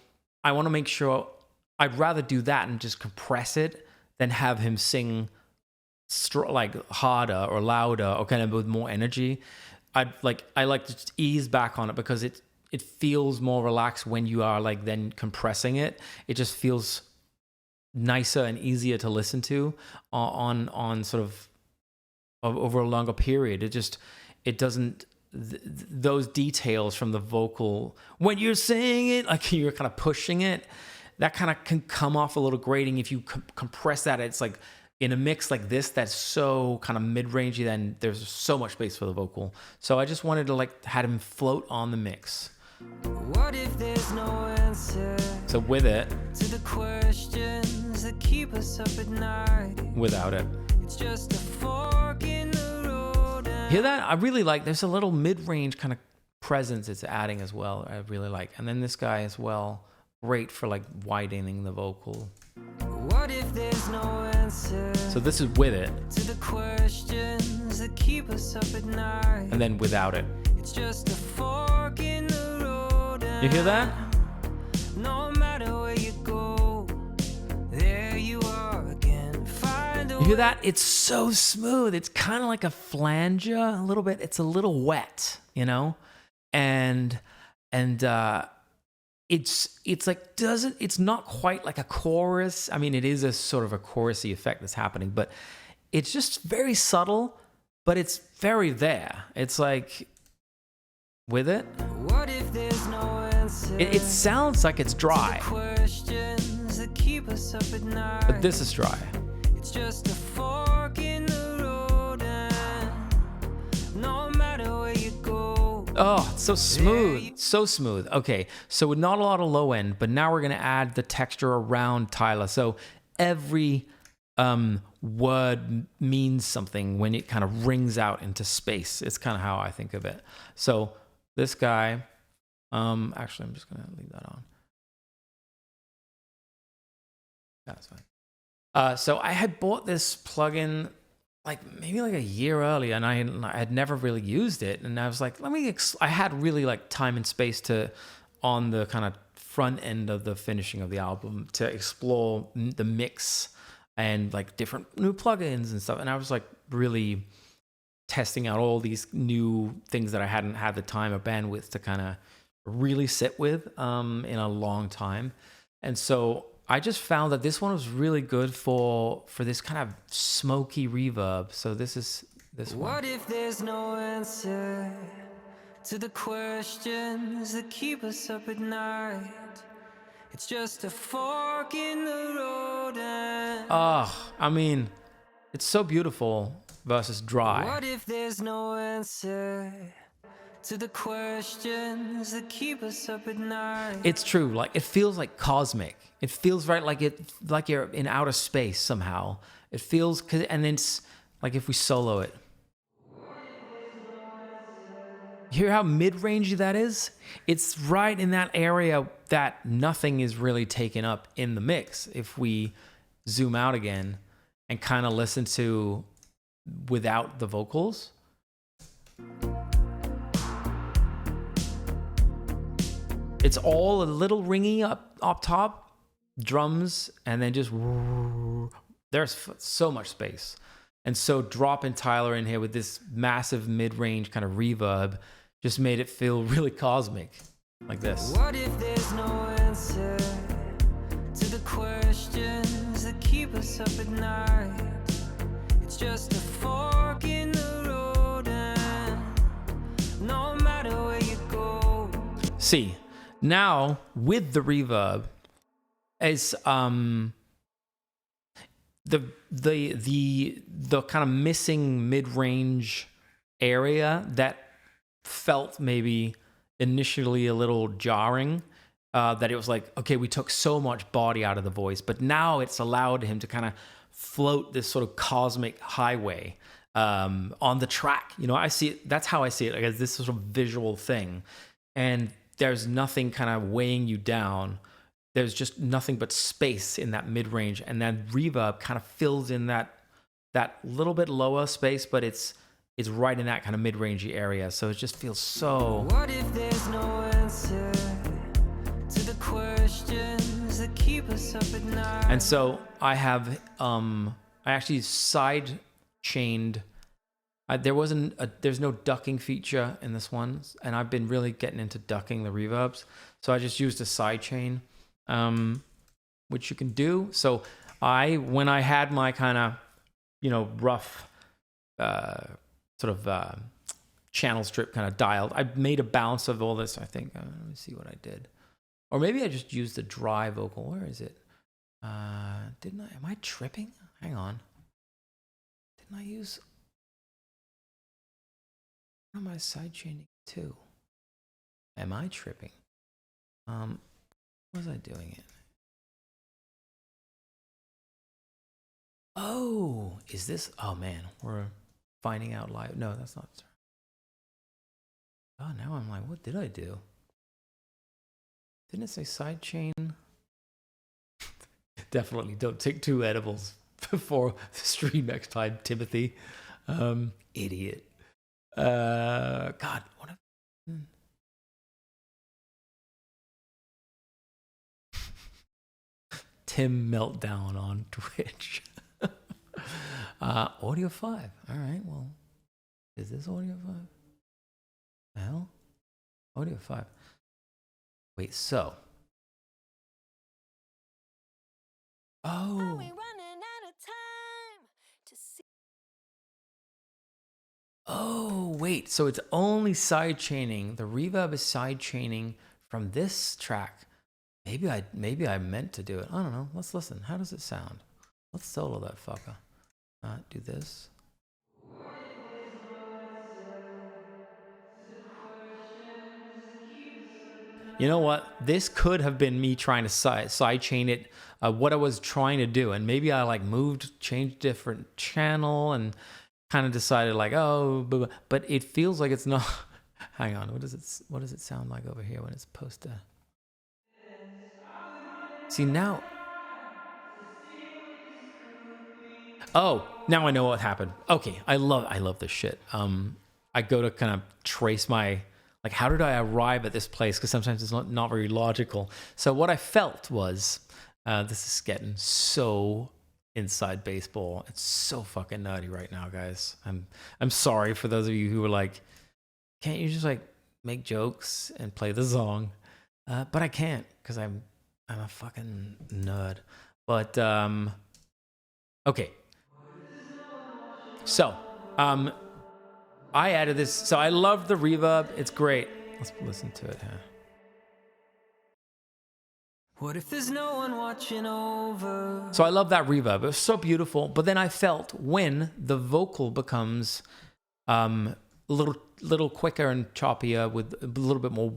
I want to make sure, I'd rather do that and just compress it than have him sing like harder or louder or kind of with more energy. I like to just ease back on it because it feels more relaxed when you are like then compressing it. It just feels nicer and easier to listen to on sort of over a longer period. It doesn't those details from the vocal when you're saying it, like you're kind of pushing it, that kind of can come off a little grating if you compress that. It's like in a mix like this that's so kind of mid-rangey, then there's so much space for the vocal. So I just wanted to like have him float on the mix. What if there's no answer So with it, to the questions that keep us up at night? without it. It's just a fork in the road. Hear that? I really like, there's a little mid-range kind of presence it's adding as well. I really like. And then this guy as well, great for like widening the vocal. What if there's no answer So this is with it, to the questions that keep us up at night? and then without it. It's just a fork in the road. You hear that? No matter where you go, there you are again. Find a You hear that? It's so smooth. It's kind of like a flanger a little bit. It's a little wet, you know? And it's like it's not quite like a chorus. I mean, it is a sort of a chorusy effect that's happening, but it's just very subtle, but it's very there. It's like with it. What if there's no answer It sounds like it's to dry, questions that keep us up at night? but this is dry. It's just a fork in the road, and no matter where you go, Oh, it's so smooth. So smooth. Okay, so with not a lot of low end, but now we're going to add the texture around Tyler. So every word means something when it kind of rings out into space. It's kind of how I think of it. So this guy, actually, I'm just going to leave that on. That's fine. So I had bought this plugin maybe a year earlier, and I had never really used it, and I was like, I had really time and space to, on the kind of front end of the finishing of the album, to explore the mix and different new plugins and stuff, and I was really testing out all these new things that I hadn't had the time or bandwidth to kind of really sit with in a long time. And so I just found that this one was really good for this kind of smoky reverb. So this is this one. what if there's no answer to the questions that keep us up at night? It's just a fork in the road, and I mean, it's so beautiful versus dry. what if there's no answer to the questions that keep us up at night? It's true. It feels cosmic. It feels right, like you're in outer space somehow. It feels, and then it's if we solo it. Hear how mid-rangey that is? It's right in that area that nothing is really taken up in the mix. If we zoom out again and kind of listen to without the vocals. It's all a little ringy up top, drums, and then just there's so much space. And so dropping Tyler in here with this massive mid-range kind of reverb just made it feel really cosmic, like this. What if there's no answer to the questions that keep us up at night? It's just a fork in the road, and no matter where you go. See, now with the reverb, is the kind of missing mid-range area that felt maybe initially a little jarring, that it was okay, we took so much body out of the voice, but now it's allowed him to kind of float this sort of cosmic highway on the track. I see it, that's how I see it, as this sort of visual thing, and there's nothing kind of weighing you down. There's just nothing but space in that mid-range, and that reverb kind of fills in that little bit lower space, but it's right in that kind of mid-rangey area. So it just feels so. What if there's no answer to the questions that keep us up at night? And so I have I actually side chained. There's no ducking feature in this one, and I've been really getting into ducking the reverbs. So I just used a side chain, which you can do. So when I had my kind of rough sort of channel strip kind of dialed, I made a balance of all this, I think. Let me see what I did. Or maybe I just used the dry vocal. Where is it? Didn't I? Am I tripping? Hang on. Didn't I use... What am I side chaining to? Am I tripping? What was I doing it? Oh, is this... Oh, man. We're finding out live. No, that's not... Oh, now I'm like, what did I do? Didn't it say sidechain? Definitely don't take 2 edibles before the stream next time, Timothy. Idiot. God, what a... Tim meltdown on Twitch. Audio 5. All right, well, is this Audio 5? The hell? Audio 5. Wait, so. Oh. Are we running out of time to see? Oh, wait, so it's only side chaining. The reverb is side chaining from this track. Maybe I meant to do it. I don't know. Let's listen. How does it sound? Let's solo that fucker. Do this. You know what? This could have been me trying to side chain it. What I was trying to do, and maybe I like changed different channel, and kind of decided like, oh, but it feels like it's not. Hang on. What does it sound like over here when it's supposed to? See now. Oh, now I know what happened. Okay, I love this shit. I go to kind of trace my, like, how did I arrive at this place? Because sometimes it's not very logical. So what I felt was, this is getting so inside baseball. It's so fucking nerdy right now, guys. I'm sorry for those of you who were like, can't you just like make jokes and play the song? But I can't because I'm a fucking nerd. But okay. So, I added this. So I love the reverb. It's great. Let's listen to it here. What if there's no one watching over? So I love that reverb. It was so beautiful. But then I felt when the vocal becomes a little quicker and choppier with a little bit more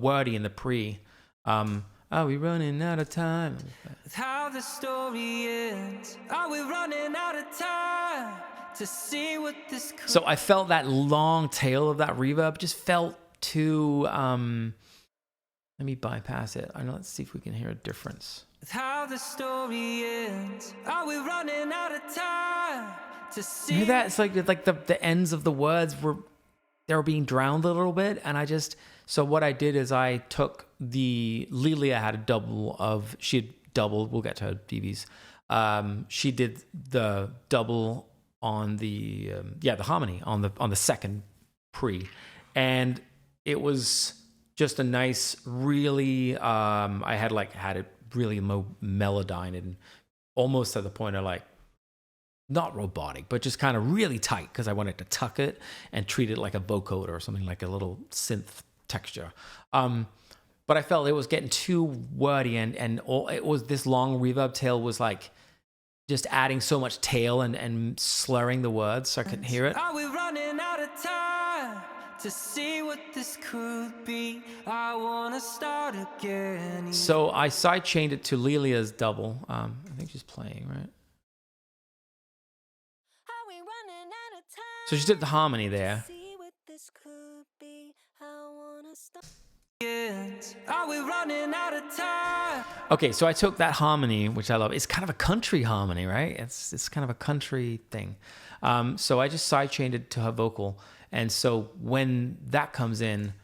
wordy in the pre. Are we running out of time? With how the story ends, are we running out of time to see what this could? So I felt that long tail of that reverb just felt too. Let me bypass it. I know. Let's see if we can hear a difference. With how the story ends, are we running out of time to see? You hear that? It's like the ends of the words they were being drowned a little bit, and so what I did is I took Lilia had a double of, she had doubled, we'll get to her DVs. She did the double on the harmony on the second pre, and it was just a nice, really, I had it really melodyne and almost to the point of like, not robotic, but just kind of really tight because I wanted to tuck it and treat it like a vocoder or something, like a little synth texture. But I felt it was getting too wordy, and it was this long reverb tail was like just adding so much tail and slurring the words so I couldn't hear it. Are we running out of time to see what this could be? I wanna start again. So I side chained it to Lilia's double. I think she's playing, right? So she did the harmony there. Are we running out of time? Okay, so I took that harmony, which I love. It's kind of a country harmony, right? It's kind of a country thing. So I just side chained it to her vocal, and so when that comes in,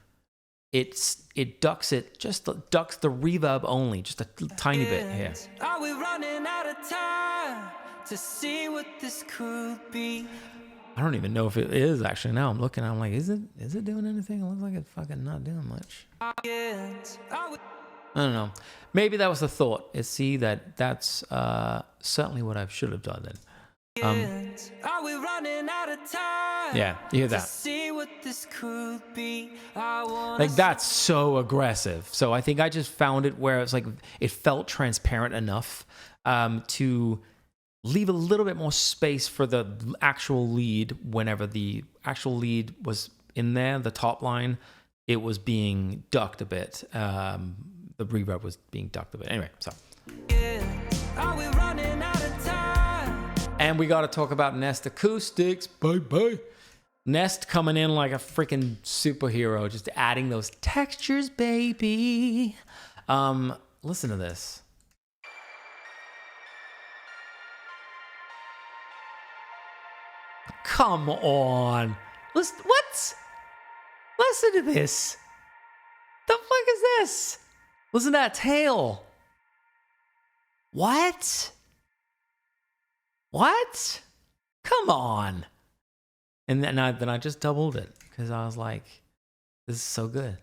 it ducks the reverb only, just a tiny bit here. Are we running out of time to see what this could be? I don't even know if it is actually. Now I'm looking, I'm like, is it doing anything? It looks like it's fucking not doing much. I don't know. Maybe that was the thought. That's certainly what I should have done then. Are we running out of time? Yeah, you hear that? See what this could be. I Like that's so aggressive. So I think I just found it where it's like it felt transparent enough to leave a little bit more space for the actual lead. Whenever the actual lead was in there, the top line, it was being ducked a bit. The reverb was being ducked a bit. Anyway, so. Are we running out of time? And we got to talk about Nest Acoustics. Bye. Nest coming in like a freaking superhero, just adding those textures, baby. Listen to this. Come on. Listen, what? Listen to this. The fuck is this? Listen to that tail. What? Come on. And then I just doubled it because I was like, this is so good.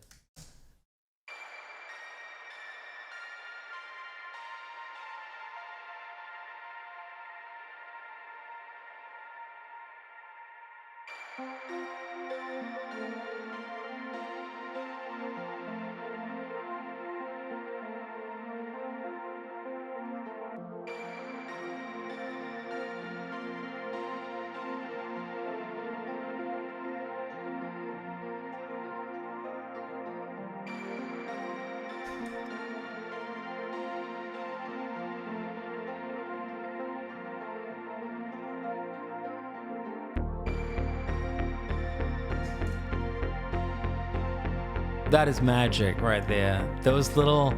That is magic right there. Those little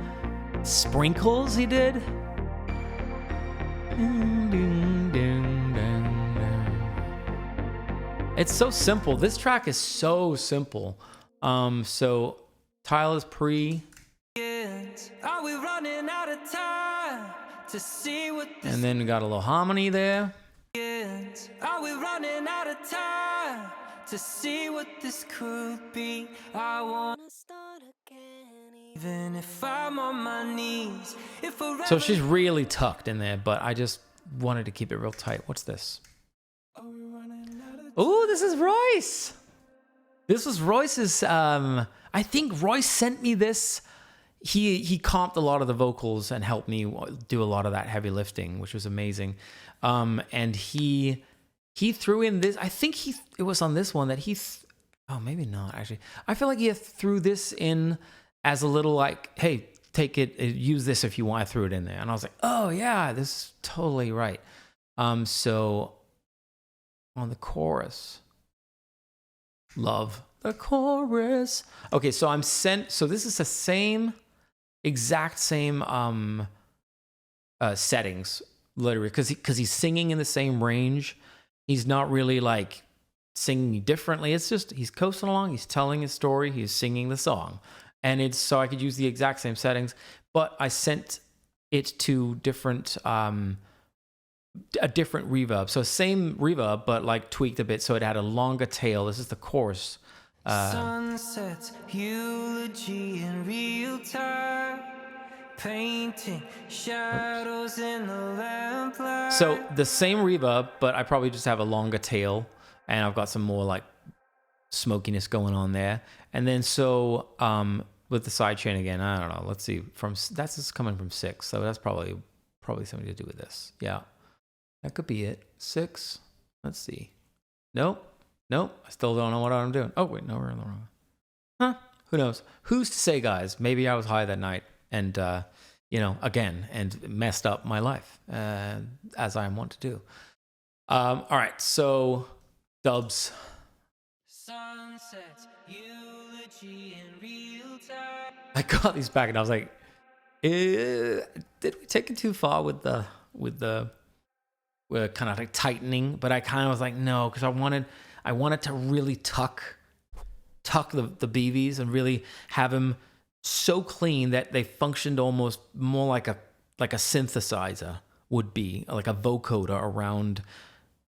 sprinkles he did. It's so simple. This track is so simple. So Tyler's pre. Are we running out of time to see what this And then we got a little harmony there. is? Are we running out of time to see what this could be? I wanna start again, even if I'm on my knees. If we're So she's really tucked in there, but I just wanted to keep it real tight. What's this? Oh, this is Royce. This was Royce's. I think Royce sent me this. He comped a lot of the vocals and helped me do a lot of that heavy lifting, which was amazing. And he threw in this. I think it was on this one that oh, maybe not actually. I feel like he threw this in as a little like, hey, take it, use this if you want. I threw it in there, and I was like, oh yeah, this is totally right. So on the chorus, love the chorus. Okay, so so this is the exact same settings, literally, because he's singing in the same range. He's not really like singing differently. It's just he's coasting along, he's telling his story, he's singing the song. And it's so I could use the exact same settings, but I sent it to a different reverb. So same reverb, but like tweaked a bit so it had a longer tail. This is the chorus. Sunsets, eulogy in real time, painting shadows in the lamplight. So the same reverb, but I probably just have a longer tail, and I've got some more like smokiness going on there. And then so with the sidechain again, I don't know. Let's see. That's just coming from 6, so that's probably something to do with this. Yeah, that could be it. 6. Let's see. Nope. I still don't know what I'm doing. Oh wait, no, we're in the wrong. Huh? Who knows? Who's to say, guys? Maybe I was high that night, and again, and messed up my life, as I want to do. All right, so dubs. Sunsets, eulogy in real time. I got these back, and I was like, did we take it too far with the kind of like tightening? But I kind of was like, no, because I wanted to really tuck the BVs and really have them so clean that they functioned almost more like a synthesizer would be, like a vocoder around,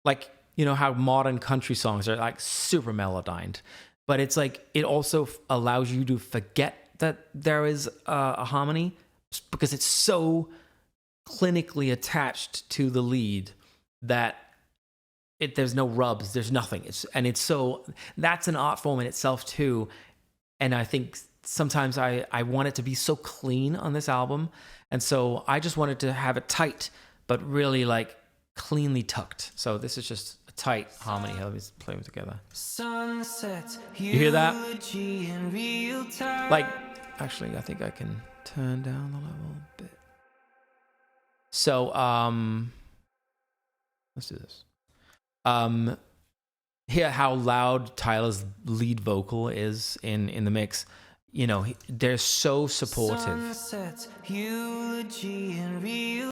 like, you know how modern country songs are like super melodined, but it's like it also allows you to forget that there is a harmony because it's so clinically attached to the lead that there's no rubs, there's nothing. That's an art form in itself too. And I think sometimes I want it to be so clean on this album. And so I just wanted to have it tight, but really like cleanly tucked. So this is just a tight harmony. Let me just play them together. Sunsets, you hear that? eulogy in real time. Like, actually, I think I can turn down the level a bit. So, let's do this. Hear how loud Tyler's lead vocal is in the mix. You know, they're so supportive. Sunsets, eulogy in real.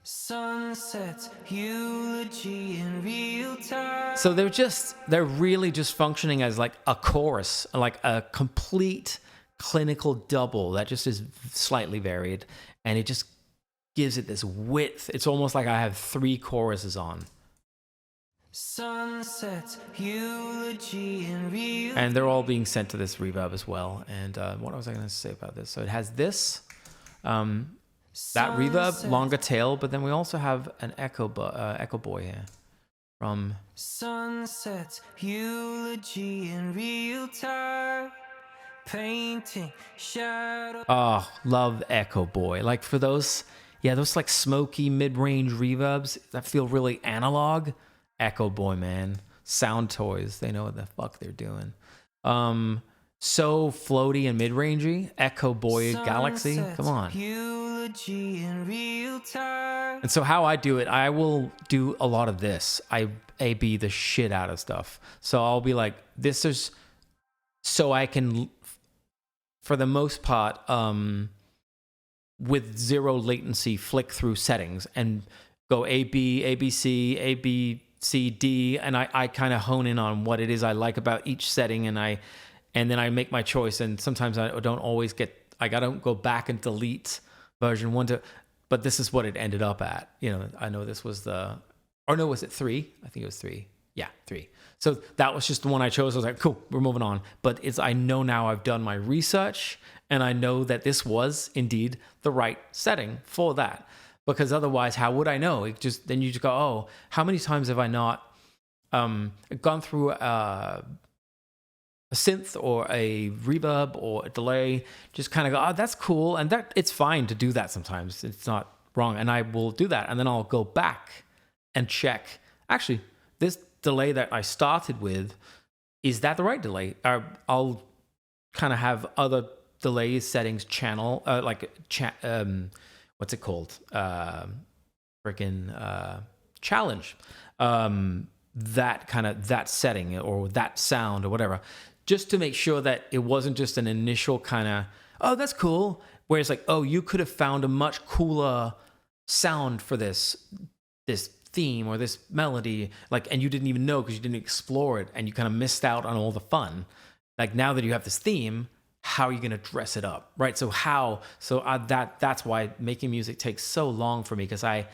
Sunsets, eulogy in real time. So they're really just functioning as like a chorus, like a complete clinical double that just is slightly varied, and it just gives it this width. It's almost like I have 3 choruses on. Sunsets, eulogy in real. And they're all being sent to this reverb as well. And what was I going to say about this? So it has this, that reverb, longer tail, but then we also have an echo boy here from Sunsets, eulogy in real time, painting shadow. Oh, love Echo Boy. Like for those like smoky mid-range reverbs that feel really analog. Echo Boy, man. Sound Toys, they know what the fuck they're doing. So floaty and mid-rangey. Echo Boy Galaxy, come on. Eulogy in real time. And so how I do it, I will do a lot of this. I A-B the shit out of stuff. So I'll be like, this is so I can for the most part, with zero latency flick through settings and go A, B, A, B, C, A, B, C, D. And I kind of hone in on what it is I like about each setting. And then I make my choice. And sometimes I don't always I don't go back and delete version 1 but this is what it ended up at. I know this was was it 3? I think it was 3. Yeah, 3. So that was just the one I chose. I was like, cool, we're moving on. But I know now I've done my research and I know that this was indeed the right setting for that. Because otherwise, how would I know? Then you just go, oh, how many times have I not gone through a synth or a reverb or a delay, just kind of go, oh, that's cool. And that it's fine to do that sometimes. It's not wrong. And I will do that. And then I'll go back and check, actually, this delay that I started with, is that the right delay? I'll kind of have other delay settings channel, what's it called? Challenge. That setting or that sound or whatever, just to make sure that it wasn't just an initial kind of, oh, that's cool. Whereas like, oh, you could have found a much cooler sound for this theme or this melody, like, and you didn't even know because you didn't explore it and you kind of missed out on all the fun. Like now that you have this theme, how are you going to dress it up, right? That's why making music takes so long for me, because I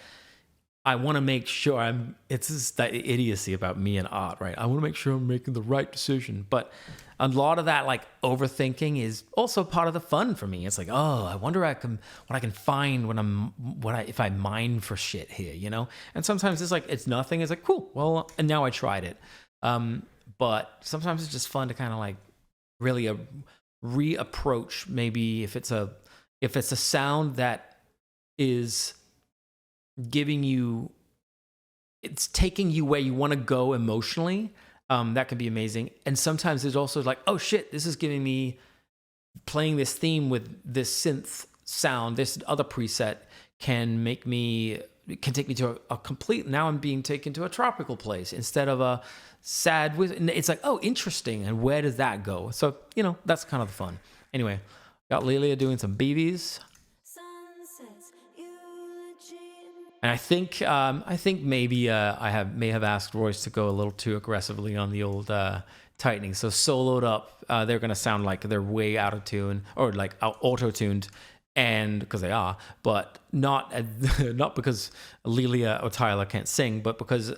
want to make sure it's just that idiocy about me and art, right? I want to make sure I'm making the right decision. But a lot of that like overthinking is also part of the fun for me. It's like, oh, I wonder what I can find if I mine for shit here, And sometimes it's like, it's nothing. It's like, cool. Well, and now I tried it. But sometimes it's just fun to kind of like really reapproach, maybe if it's a sound that is it's taking you where you want to go emotionally, that can be amazing. And sometimes it's also like, oh shit, this is giving me, playing this theme with this synth sound, this other preset can take me to a complete, now I'm being taken to a tropical place instead of a sad, it's like, oh, interesting, and where does that go? So that's kind of the fun. Anyway, got Lilia doing some BBs. And I think maybe I may have asked Royce to go a little too aggressively on the old tightening. So soloed up, they're gonna sound like they're way out of tune or like auto-tuned, and because they are, but not because Lilia or Tyler can't sing, but because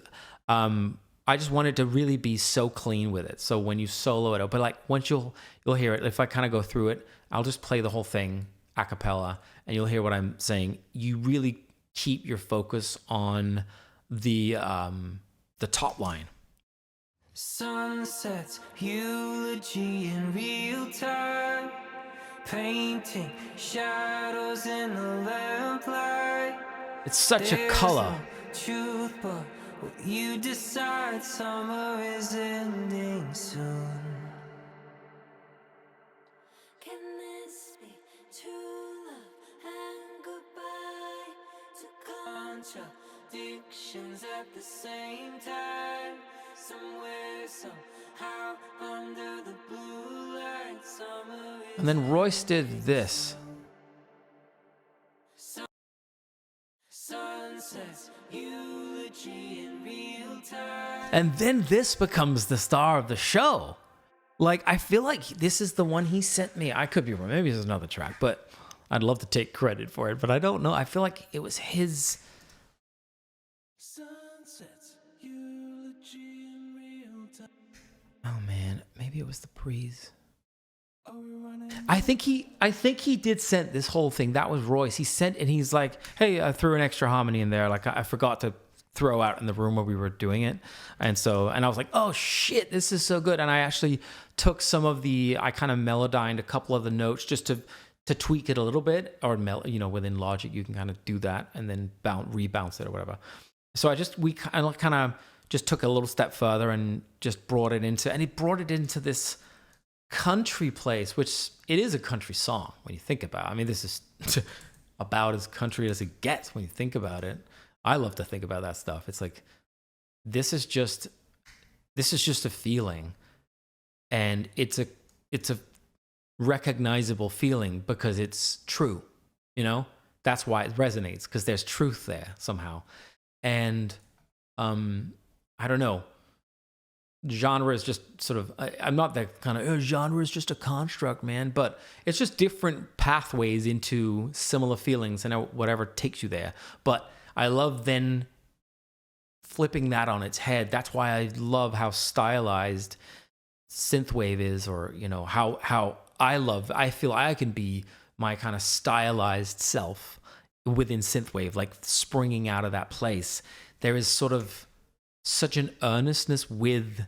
I just wanted to really be so clean with it. So when you solo it, but like once you'll hear it, if I kind of go through it, I'll just play the whole thing a cappella, and you'll hear what I'm saying. You really keep your focus on the top line. Sunsets, eulogy in real time, painting shadows in the lamplight. It's such a color. Truth, but what you decide, summer is ending soon. Can this be true love and goodbye? Contradictions at the same time. Somewhere, somehow, under the blue light, summer is. And then Royce did this. Sunsets, eulogy in real time. And then this becomes the star of the show. Like, I feel like this is the one he sent me. I could be wrong. Maybe there's another track, but I'd love to take credit for it, but I don't know. I feel like it was his. Sunsets, eulogy in real time. Oh man, maybe it was the breeze. I think he did send this whole thing. That was Royce. He sent, and he's like, hey, I threw an extra harmony in there. Like I forgot to throw out in the room where we were doing it. And I was like, oh shit, this is so good. And I actually took I kind of melodined a couple of the notes just to tweak it a little bit, or within Logic, you can kind of do that and then rebounce it or whatever. So we kind of just took a little step further and just brought it into this country place, which it is a country song when you think about it. I mean, this is about as country as it gets when you think about it. I love to think about that stuff. It's like, this is just a feeling, and it's a recognizable feeling because it's true, you know? That's why it resonates, because there's truth there somehow. And I don't know. Genre is just sort of, I'm not that kind of, genre is just a construct, man, but it's just different pathways into similar feelings and whatever takes you there. But I love then flipping that on its head. That's why I love how stylized synthwave is, or, you know, how I feel I can be my kind of stylized self within synthwave, like springing out of that place. There is sort of such an earnestness with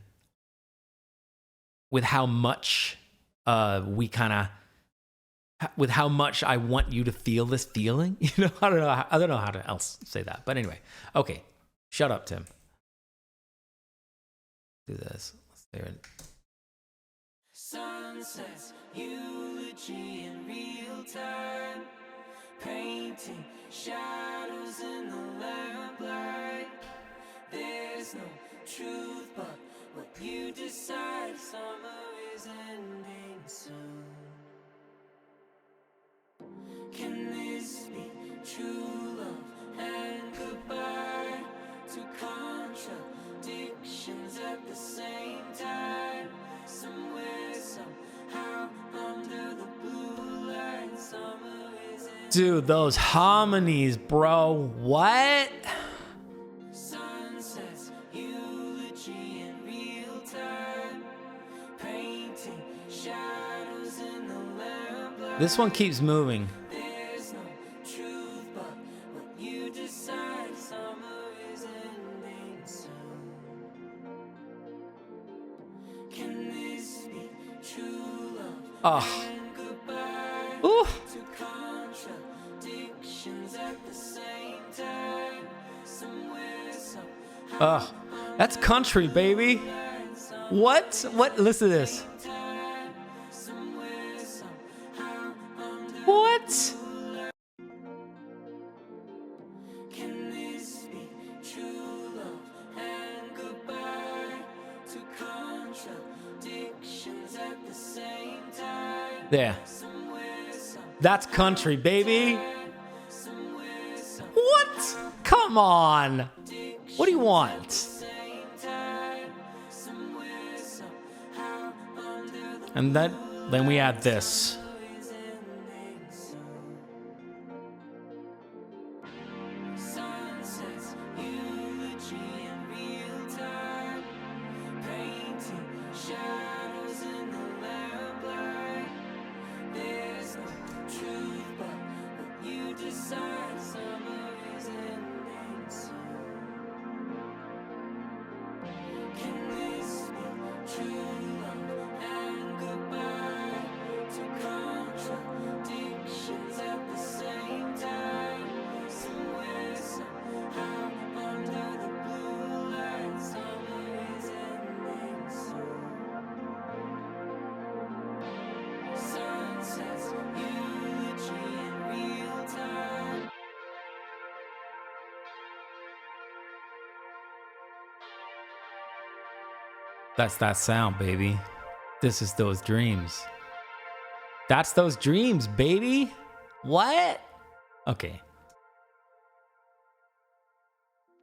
how much we kind of, with how much I want you to feel this feeling. You know, I don't know how to else say that. But anyway, okay, shut up, Tim. Do this. Let's do it. Sunsets, eulogy in real time, painting shadows in the lamplight. There's no truth but what you decide. Summer is ending soon. Can this be true love and goodbye? Two contradictions at the same time. Somewhere, somehow, under the blue light, summer is ending. Dude, those harmonies, bro. What? Sunsets, eulogy in real time, painting shadows in the lamplight. This one keeps moving. There's no truth but what you decide. Summer is ending soon. Can this be true love Oh. and goodbye? Ooh. Two contradictions at the same time. Somewhere, somehow, Oh. That's country, baby. What? What? Listen to this. somewhere, somehow, under. What? Can this be true love and goodbye? Two contradictions at the same time. There. Somewhere, That's country, baby. somewhere, What? Come on. What do you want? same time. Somewhere, somehow, under the And then we add this. is ending soon. Sunsets, eulogy in real time, painting shadows in the lamplight. There's no truth but what you decide. Summer is ending soon. Can this be true love and goodbye? Two contradictions at the same time. Somewhere, somehow, under the blue light, summer is ending soon. Sunsets, eulogy in real time. That's that sound, baby. This is those dreams. That's those dreams, baby. What? Okay.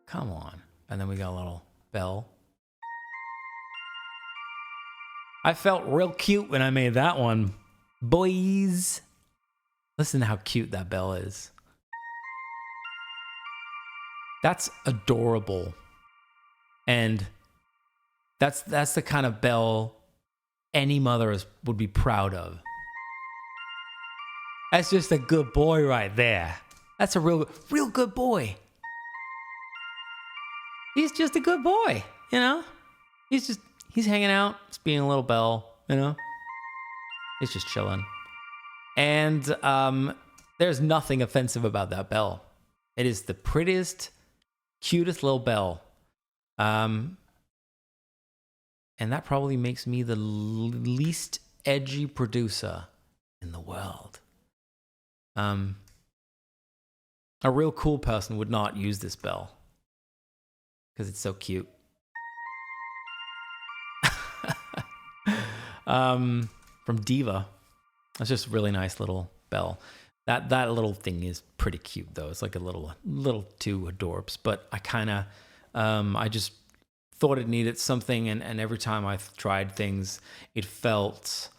Come on. And then we got a little bell. I felt real cute when I made that one. Boys. Listen to how cute that bell is. That's adorable. And that's the kind of bell any mother would be proud of. That's just a good boy right there. That's a real good boy. He's just a good boy, you know? He's hanging out, just being a little bell, you know? He's just chilling. And there's nothing offensive about that bell. It is the prettiest, cutest little bell. And that probably makes me the least edgy producer in the world. A real cool person would not use this bell because it's so cute. From Diva. It's just a really nice little bell. That little thing is pretty cute though. It's like a little too adorbs, but I just thought it needed something, and every time I've tried things, it felt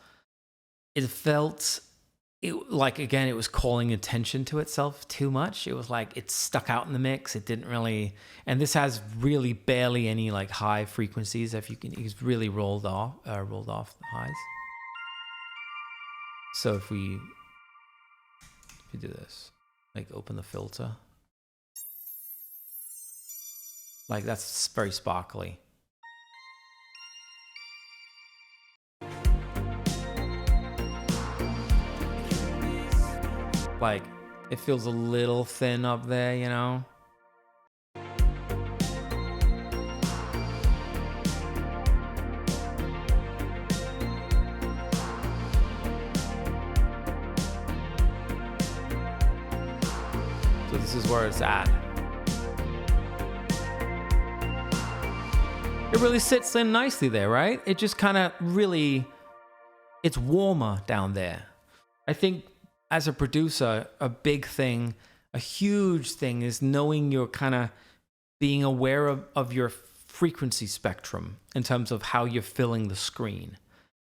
like, again, it was calling attention to itself too much. It was like it stuck out in the mix. It didn't really, and this has really barely any like high frequencies. If you can, it's really rolled off the highs. So if we do this, like open the filter, like that's very sparkly. Like it feels a little thin up there, you know? So this is where it's at. It really sits in nicely there, right? It just kind of really, it's warmer down there. I think as a producer, a big thing, a huge thing is knowing you're kind of being aware of your frequency spectrum in terms of how you're filling the screen.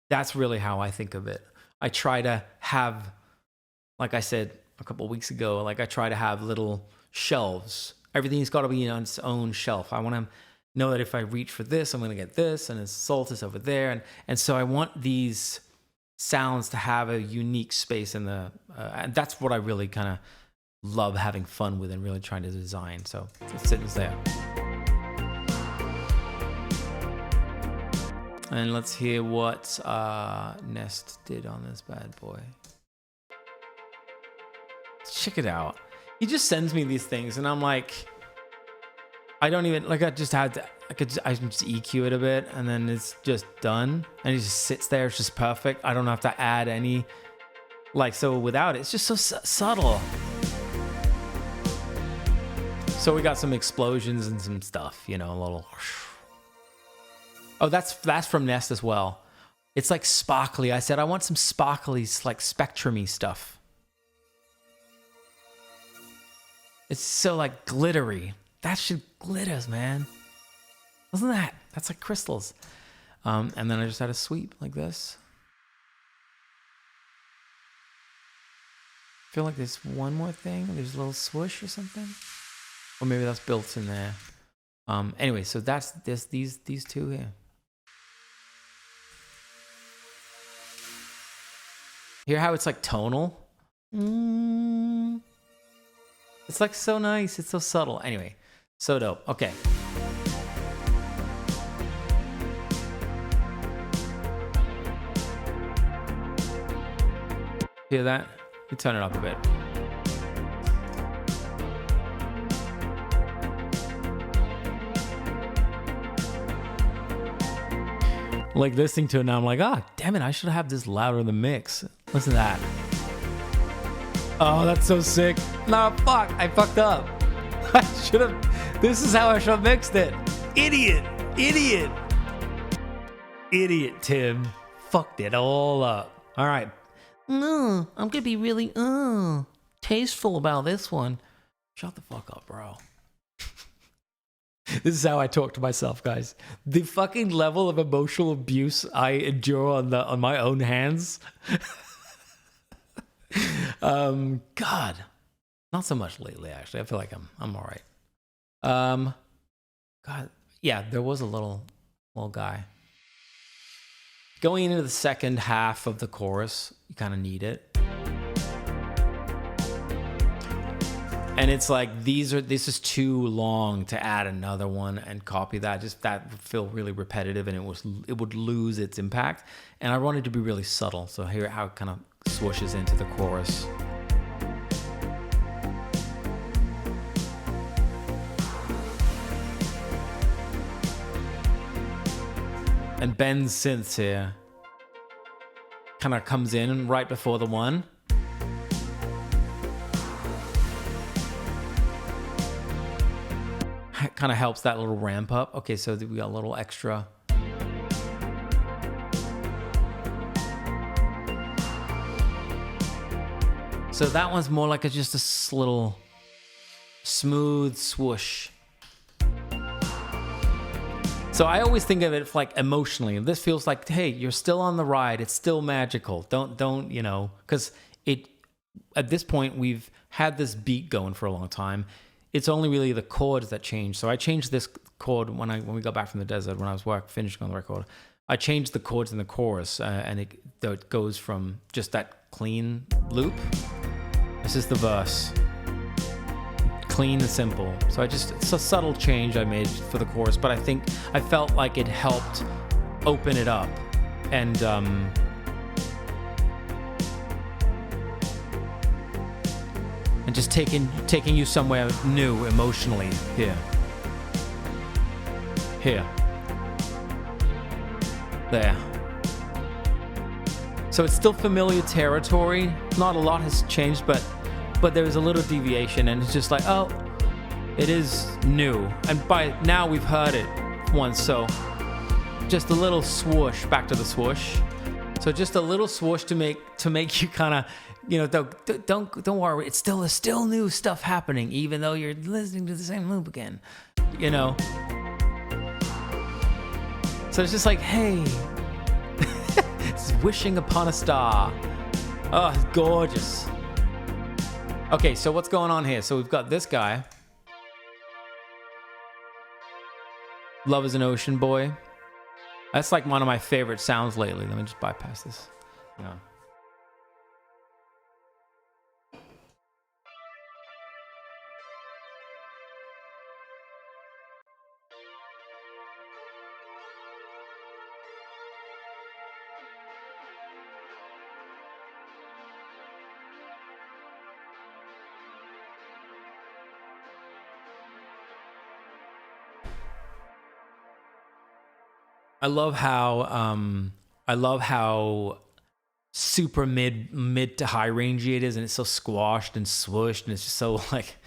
That's really how I think of it. I try to have, like I said a couple of weeks ago, like I try to have little shelves. Everything's got to be on its own shelf. I want to know that if I reach for this, I'm going to get this, and its salt is over there. And so I want these sounds to have a unique space in the, and that's what I really kind of love having fun with and really trying to design. So it sits there. And let's hear what Nest did on this bad boy. Check it out. He just sends me these things, and I'm like, I don't even, like, I just EQ it a bit, and then it's just done, and it just sits there. It's just perfect. I don't have to add any, like, so without it, it's just so subtle. So we got some explosions and some stuff, you know, a little. Oh, that's from Nest as well. It's like sparkly. I said I want some sparkly, like spectrum-y stuff. It's so like glittery. That shit glitters, man. Wasn't that? That's like crystals. And then I just had a sweep like this. I feel like there's one more thing. There's a little swoosh or something. Or maybe that's built in there. Anyway, so that's these two here. Hear how it's like tonal? It's like so nice. It's so subtle. Anyway, so dope. Okay. Hear that? You turn it up a bit. Like listening to it now, I'm like, ah, damn it, I should have this louder in the mix. Listen to that. Oh, that's so sick. No, fuck, I fucked up. I should have, this is how I should have mixed it. Idiot, Tim. Fucked it all up. All right. No, I'm gonna be really, tasteful about this one. Shut the fuck up, bro. This is how I talk to myself, guys. The fucking level of emotional abuse I endure on my own hands. God, not so much lately. Actually, I feel like I'm all right. God, yeah, there was a little guy. Going into the second half of the chorus, you kind of need it. And it's like this is too long to add another one and copy that. Just that would feel really repetitive, and it would lose its impact. And I wanted to be really subtle. So here how it kind of swooshes into the chorus. And Ben's synth here kind of comes in right before the one. It kind of helps that little ramp up. Okay, so we got a little extra. So that one's more like just a little smooth swoosh. So I always think of it like emotionally. This feels like, hey, you're still on the ride. It's still magical. Don't, you know, because at this point we've had this beat going for a long time. It's only really the chords that change. So I changed this chord when we got back from the desert, when I was finishing on the record. I changed the chords in the chorus, and it goes from just that clean loop. This is the verse. Clean and simple. So it's a subtle change I made for the chorus, but I felt like it helped open it up and just taking you somewhere new emotionally here. There. So it's still familiar territory. Not a lot has changed, but there's a little deviation, and it's just like, oh, it is new. And by now we've heard it once, so just a little swoosh, back to the swoosh. So just a little swoosh to make you kind of, you know, don't worry. There's still new stuff happening, even though you're listening to the same loop again, you know. So it's just like, hey, it's wishing upon a star. Oh, it's gorgeous. Okay, so what's going on here? So we've got this guy. Love is an Ocean Boy. That's like one of my favorite sounds lately. Let me just bypass this. Hang on. I love how super mid to high rangey it is, and it's so squashed and swooshed, and it's just so like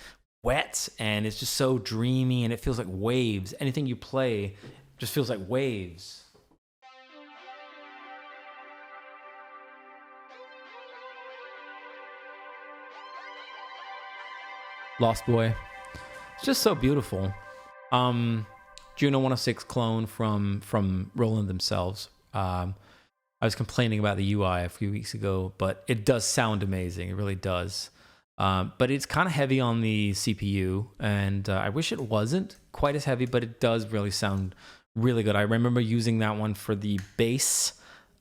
wet, and it's just so dreamy, and it feels like waves. Anything you play just feels like waves. Lost Boy. It's just so beautiful. Juno 106 clone from Roland themselves. I was complaining about the UI a few weeks ago, but it does sound amazing. It really does. But it's kind of heavy on the CPU, and I wish it wasn't quite as heavy, but it does really sound really good. I remember using that one for the bass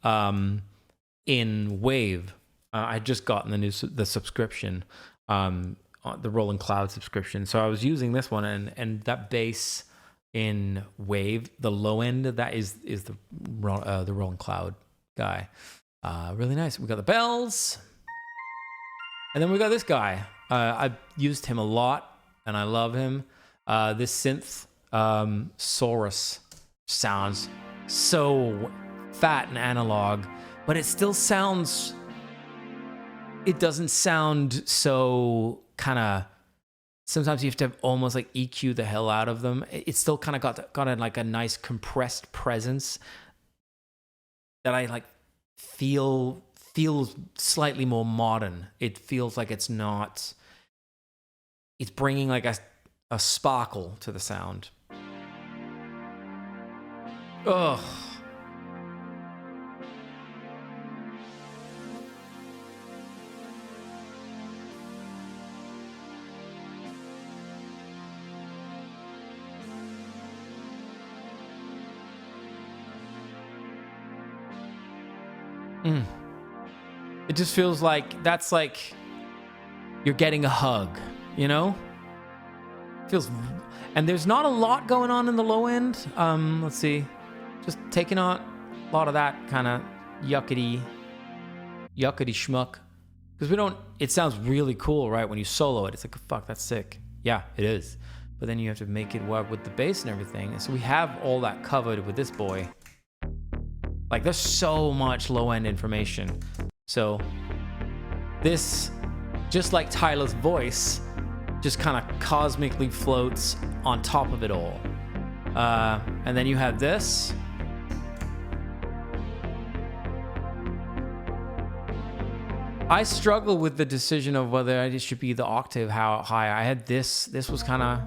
in Wave. I had just gotten the subscription, the Roland Cloud subscription. So I was using this one, and that bass in Wave, the low end of that is the Roland Cloud guy. Really nice. We got the bells, and then we got this guy. I've used him a lot, and I love him. This synth, Saurus, sounds so fat and analog, but it still sounds. It doesn't sound so kind of. Sometimes you have to almost like EQ the hell out of them. It's still kind of got like a nice compressed presence that I like feels slightly more modern. It feels like it's bringing like a sparkle to the sound. Ugh. It just feels like that's like you're getting a hug, you know? And there's not a lot going on in the low end. Let's see. Just taking out a lot of that kind of yuckety schmuck. Because it sounds really cool, right? When you solo it, it's like, fuck, that's sick. Yeah, it is. But then you have to make it work with the bass and everything. And so we have all that covered with this boy. Like, there's so much low-end information. So this, just like Tyler's voice, just kind of cosmically floats on top of it all. And then you have this. I struggle with the decision of whether it should be the octave how high. I had this was kind of,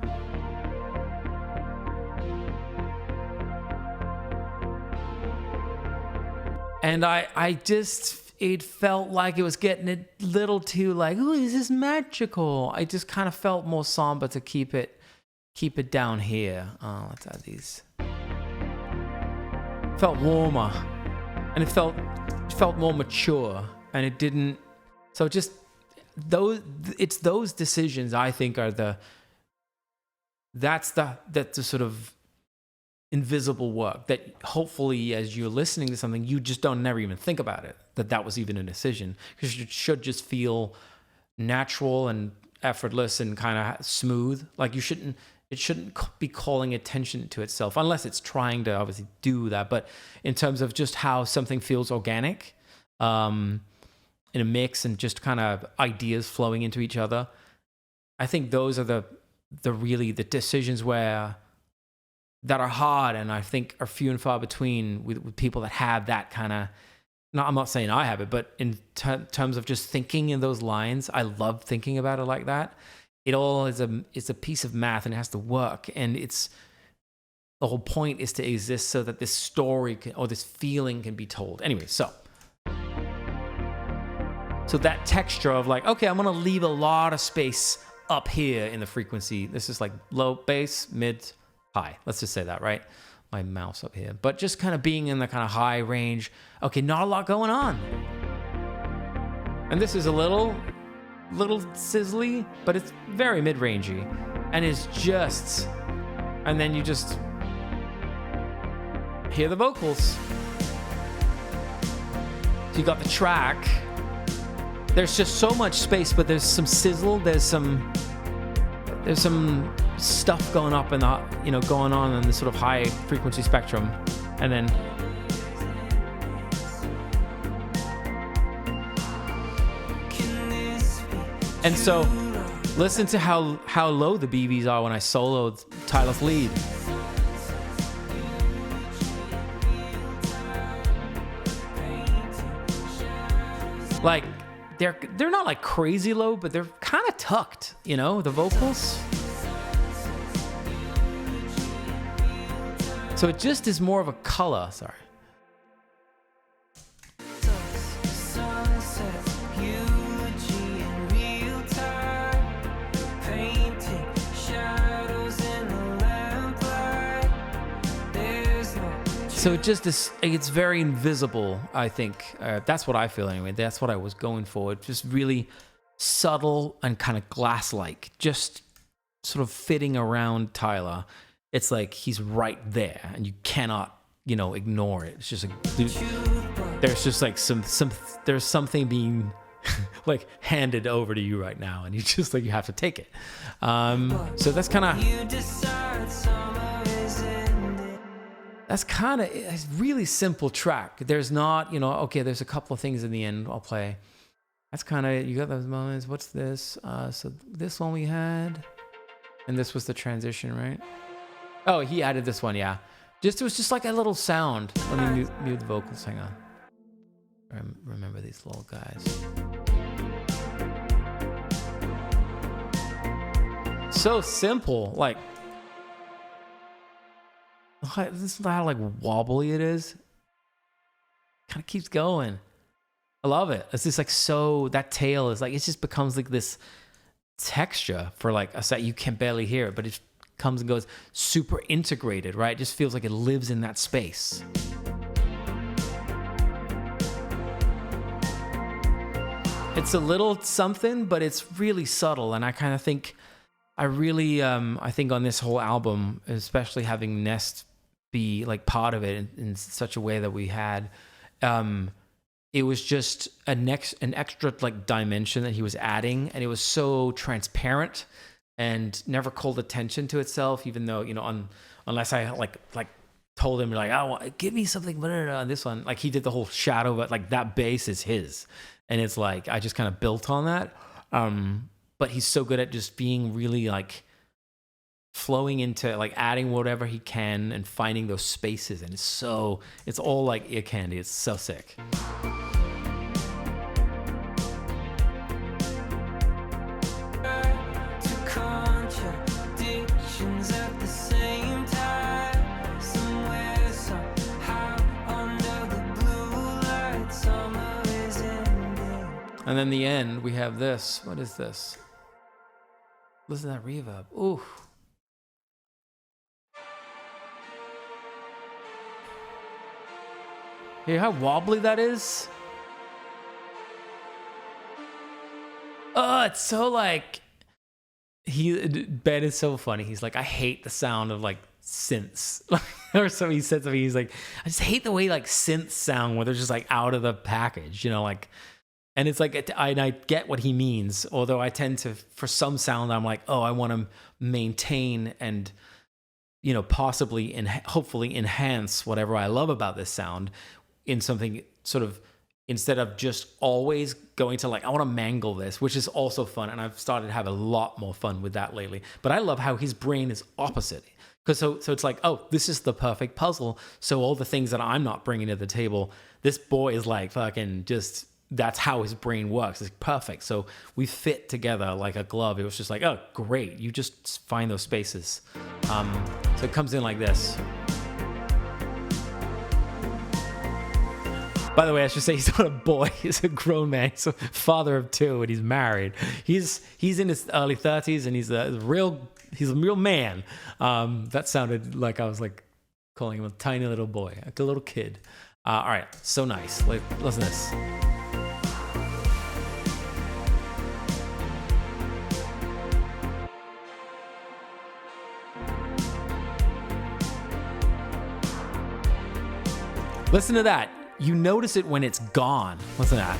and I just, it felt like it was getting a little too like, oh, is this magical? I just kind of felt more somber to keep it down here. Let's add these. Felt warmer, and it felt more mature, and it didn't. So just it's those decisions I think are that's the sort of invisible work that hopefully as you're listening to something, you just don't never even think about it, that was even a decision, because it should just feel natural and effortless and kind of smooth. Like it shouldn't be calling attention to itself, unless it's trying to obviously do that. But in terms of just how something feels organic, in a mix and just kind of ideas flowing into each other, I think those are the decisions that are hard, and I think are few and far between with people that have that kind of. No, I'm not saying I have it, but in terms of just thinking in those lines, I love thinking about it like that. It all is a piece of math, and it has to work, and the whole point is to exist so that this story or this feeling can be told. Anyway, so that texture of like, okay, I'm going to leave a lot of space up here in the frequency. This is like low, bass, mid, high. Let's just say that, right? My mouse up here. But just kind of being in the kind of high range. Okay, not a lot going on. And this is a little sizzly, but it's very mid-rangey. And it's just... And then you just hear the vocals. So you got the track... There's just so much space, but there's some sizzle. There's some stuff going up and going on in the sort of high frequency spectrum, and then so listen to how low the BBs are when I soloed Tyler's lead. Like. They're not like crazy low, but they're kind of tucked, the vocals. So it just is more of a color. Sorry. So it just is, it's very invisible, I think. That's what I feel anyway. That's what I was going for. It's just really subtle and kind of glass-like, just sort of fitting around Tyler. It's like he's right there, and you cannot, ignore it. It's just there's just like there's something being like handed over to you right now, and you just like, you have to take it. So that's kind of... That's kind of a really simple track. There's not, okay, there's a couple of things in the end I'll play. That's kind of, you got those moments. What's this? So this one we had, and this was the transition, right? Oh, he added this one, yeah. It was just like a little sound. Let me mute the vocals, hang on. Remember these little guys. So simple, like, this is how like wobbly it is. Kind of keeps going. I love it. It's just like, so that tail is like, it just becomes like this texture for like a set. You can barely hear it, but it comes and goes, super integrated, right? It just feels like it lives in that space. It's a little something, but it's really subtle. And I kind of think, I think on this whole album, especially having Nest be like part of it in such a way that we had, it was just an extra like dimension that he was adding, and it was so transparent and never called attention to itself, even though, unless I like told him like, oh, give me something on this one. Like he did the whole shadow, but like that bass is his, and it's like I just kind of built on that. But he's so good at just being really like flowing into like adding whatever he can and finding those spaces, and it's all like ear candy. It's so sick. And then the end, we have this. What is this? Listen to that reverb. Ooh. Hear how wobbly that is? Oh, it's so like Ben is so funny. He's like, I hate the sound of like synths. Or so he said something. He's like, I just hate the way like synths sound where they're just like out of the package, you know, like. And it's like, I get what he means. Although I tend to, for some sound, I'm like, oh, I want to maintain and, you know, possibly and hopefully enhance whatever I love about this sound in something sort of, instead of just always going to like, I want to mangle this, which is also fun. And I've started to have a lot more fun with that lately. But I love how his brain is opposite. Because so it's like, oh, this is the perfect puzzle. So all the things that I'm not bringing to the table, this boy is like fucking just, that's how his brain works. It's perfect. So we fit together like a glove. It was just like, oh, great. You just find those spaces. So it comes in like this. By the way, I should say he's not a boy. He's a grown man. He's a father of two, and he's married. He's in his early 30s, and he's a real man. That sounded like I was like calling him a tiny little boy, like a little kid. All right, so nice. Listen to this. Listen to that. You notice it when it's gone. Listen to that.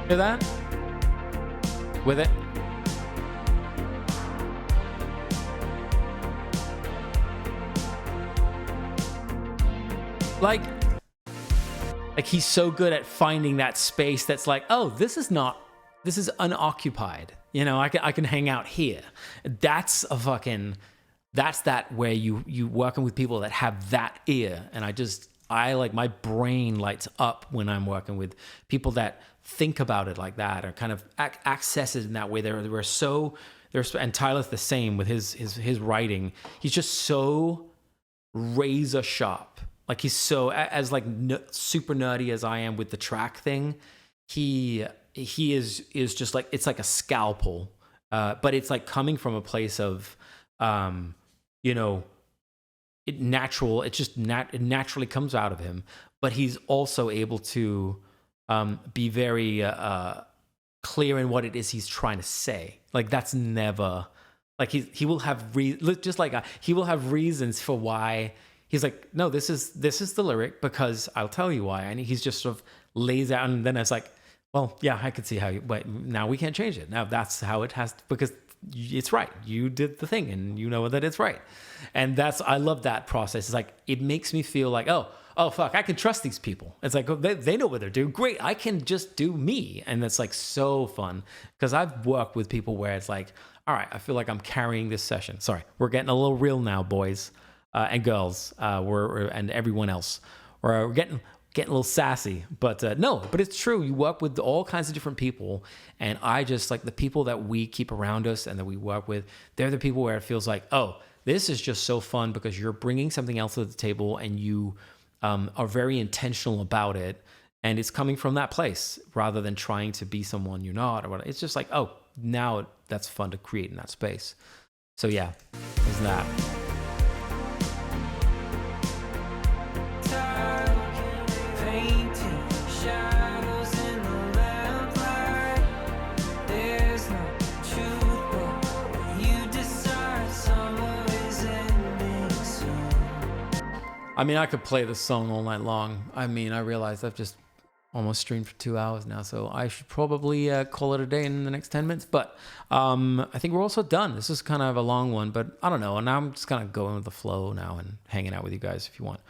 Hear that? With it. Like he's so good at finding that space that's like, oh, this is unoccupied. You know, I can hang out here. That's that where you working with people that have that ear. And I like, my brain lights up when I'm working with people that think about it like that, or kind of access it in that way. And Tyler's the same with his writing. He's just so razor sharp. Like he's so, as like super nerdy as I am with the track thing, he is just like, it's like a scalpel, but it's like coming from a place of, you know, it naturally comes out of him, but he's also able to be very clear in what it is he's trying to say. Like that's never, like he will have he will have reasons for why he's like, no, this is the lyric because I'll tell you why. And he's just sort of lays out, and then it's like, well, yeah, I could see how but now we can't change it. Now that's how it has to, because it's right. You did the thing and you know that it's right. And I love that process. It's like, it makes me feel like, oh fuck, I can trust these people. It's like, they know what they're doing. Great. I can just do me. And that's like so fun, because I've worked with people where it's like, all right, I feel like I'm carrying this session. Sorry. We're getting a little real now, boys and girls, and everyone else. We're getting a little sassy, but but it's true. You work with all kinds of different people, and I just like the people that we keep around us and that we work with. They're the people where it feels like, oh, this is just so fun because you're bringing something else to the table, and you are very intentional about it, and it's coming from that place rather than trying to be someone you're not or whatever. It's just like, oh, now that's fun to create in that space. So yeah, there's that. I mean, I could play this song all night long. I mean, I realize I've just almost streamed for 2 hours now, so I should probably call it a day in the next 10 minutes. But I think we're also done. This is kind of a long one, but I don't know. And now I'm just kind of going with the flow now and hanging out with you guys if you want.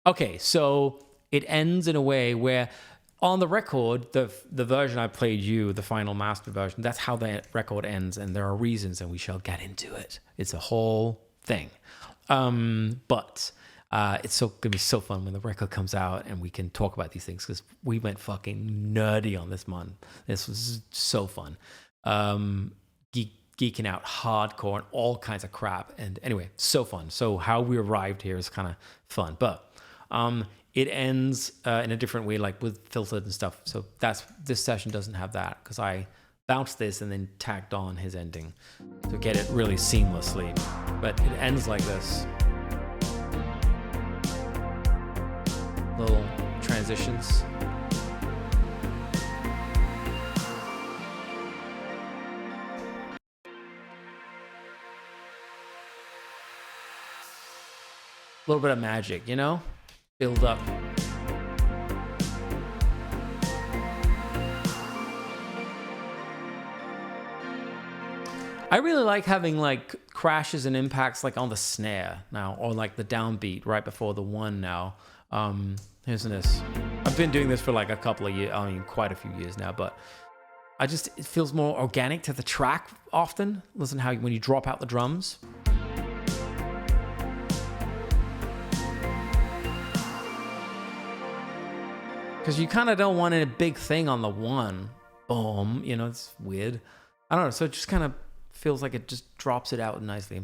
Okay, so it ends in a way where on the record, the version I played you, the final master version, that's how the record ends, and there are reasons, and we shall get into it. It's a whole thing. But it's gonna be so fun when the record comes out and we can talk about these things, because we went fucking nerdy on this month. This was so fun. Geeking out hardcore and all kinds of crap. And anyway, so fun. So how we arrived here is kind of fun. But it ends in a different way, like with filtered and stuff. So this session doesn't have that because I bounced this and then tacked on his ending to get it really seamlessly. But it ends like this. Little transitions. A little bit of magic, you know? Build up. I really like having like crashes and impacts like on the snare now, or like the downbeat right before the one now. Here's this. I've been doing this for like a couple of years, I mean quite a few years now, but it feels more organic to the track often. Listen how when you drop out the drums. Because you kind of don't want a big thing on the one. Boom. You know, it's weird. I don't know. So it just kind of feels like it just drops it out nicely.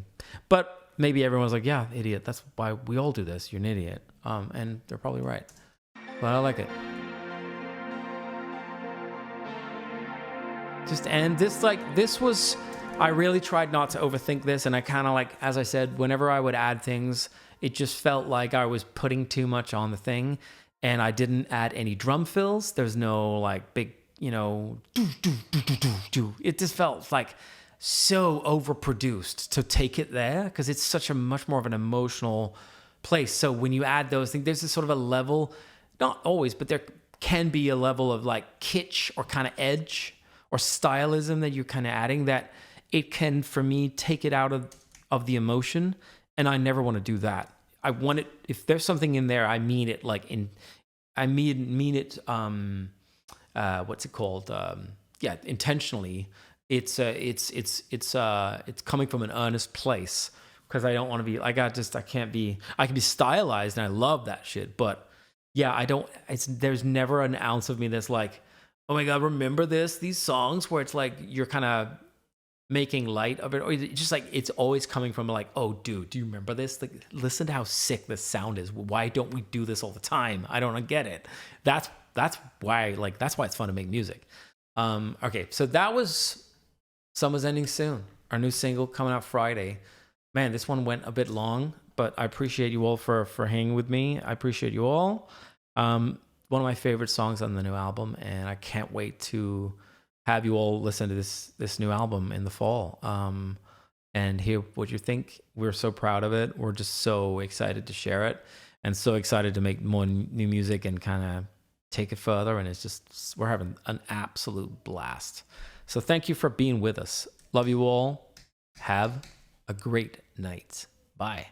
But maybe everyone's like, yeah, idiot. That's why we all do this. You're an idiot. And they're probably right. But I like it. I really tried not to overthink this. And I kind of like, as I said, whenever I would add things, it just felt like I was putting too much on the thing. And I didn't add any drum fills. There's no like big, you know, it just felt like so overproduced to take it there because it's such a much more of an emotional place. So when you add those things, there's this sort of a level, not always, but there can be a level of like kitsch or kind of edge or stylism that you're kind of adding that it can, for me, take it out of the emotion. And I never want to do that. I want it, if there's something in there, I mean it like I mean it, what's it called? Intentionally. It's coming from an earnest place because I don't want to be, I can be stylized and I love that shit. But yeah, there's never an ounce of me that's like, oh my God, remember these songs where it's like, you're kind of making light of it, or just like it's always coming from like, oh dude, do you remember this? Like, listen to how sick this sound is. Why don't we do this all the time? I don't get it. That's why it's fun to make music. Okay, so that was Summer's Ending Soon, our new single coming out Friday. Man, this one went a bit long, but I appreciate you all for hanging with me. I appreciate you all. One of my favorite songs on the new album, and I can't wait to have you all listen to this new album in the fall and hear what you think. We're so proud of it. We're just so excited to share it and so excited to make more new music and kind of take it further. And we're having an absolute blast. So thank you for being with us. Love you all. Have a great night. Bye.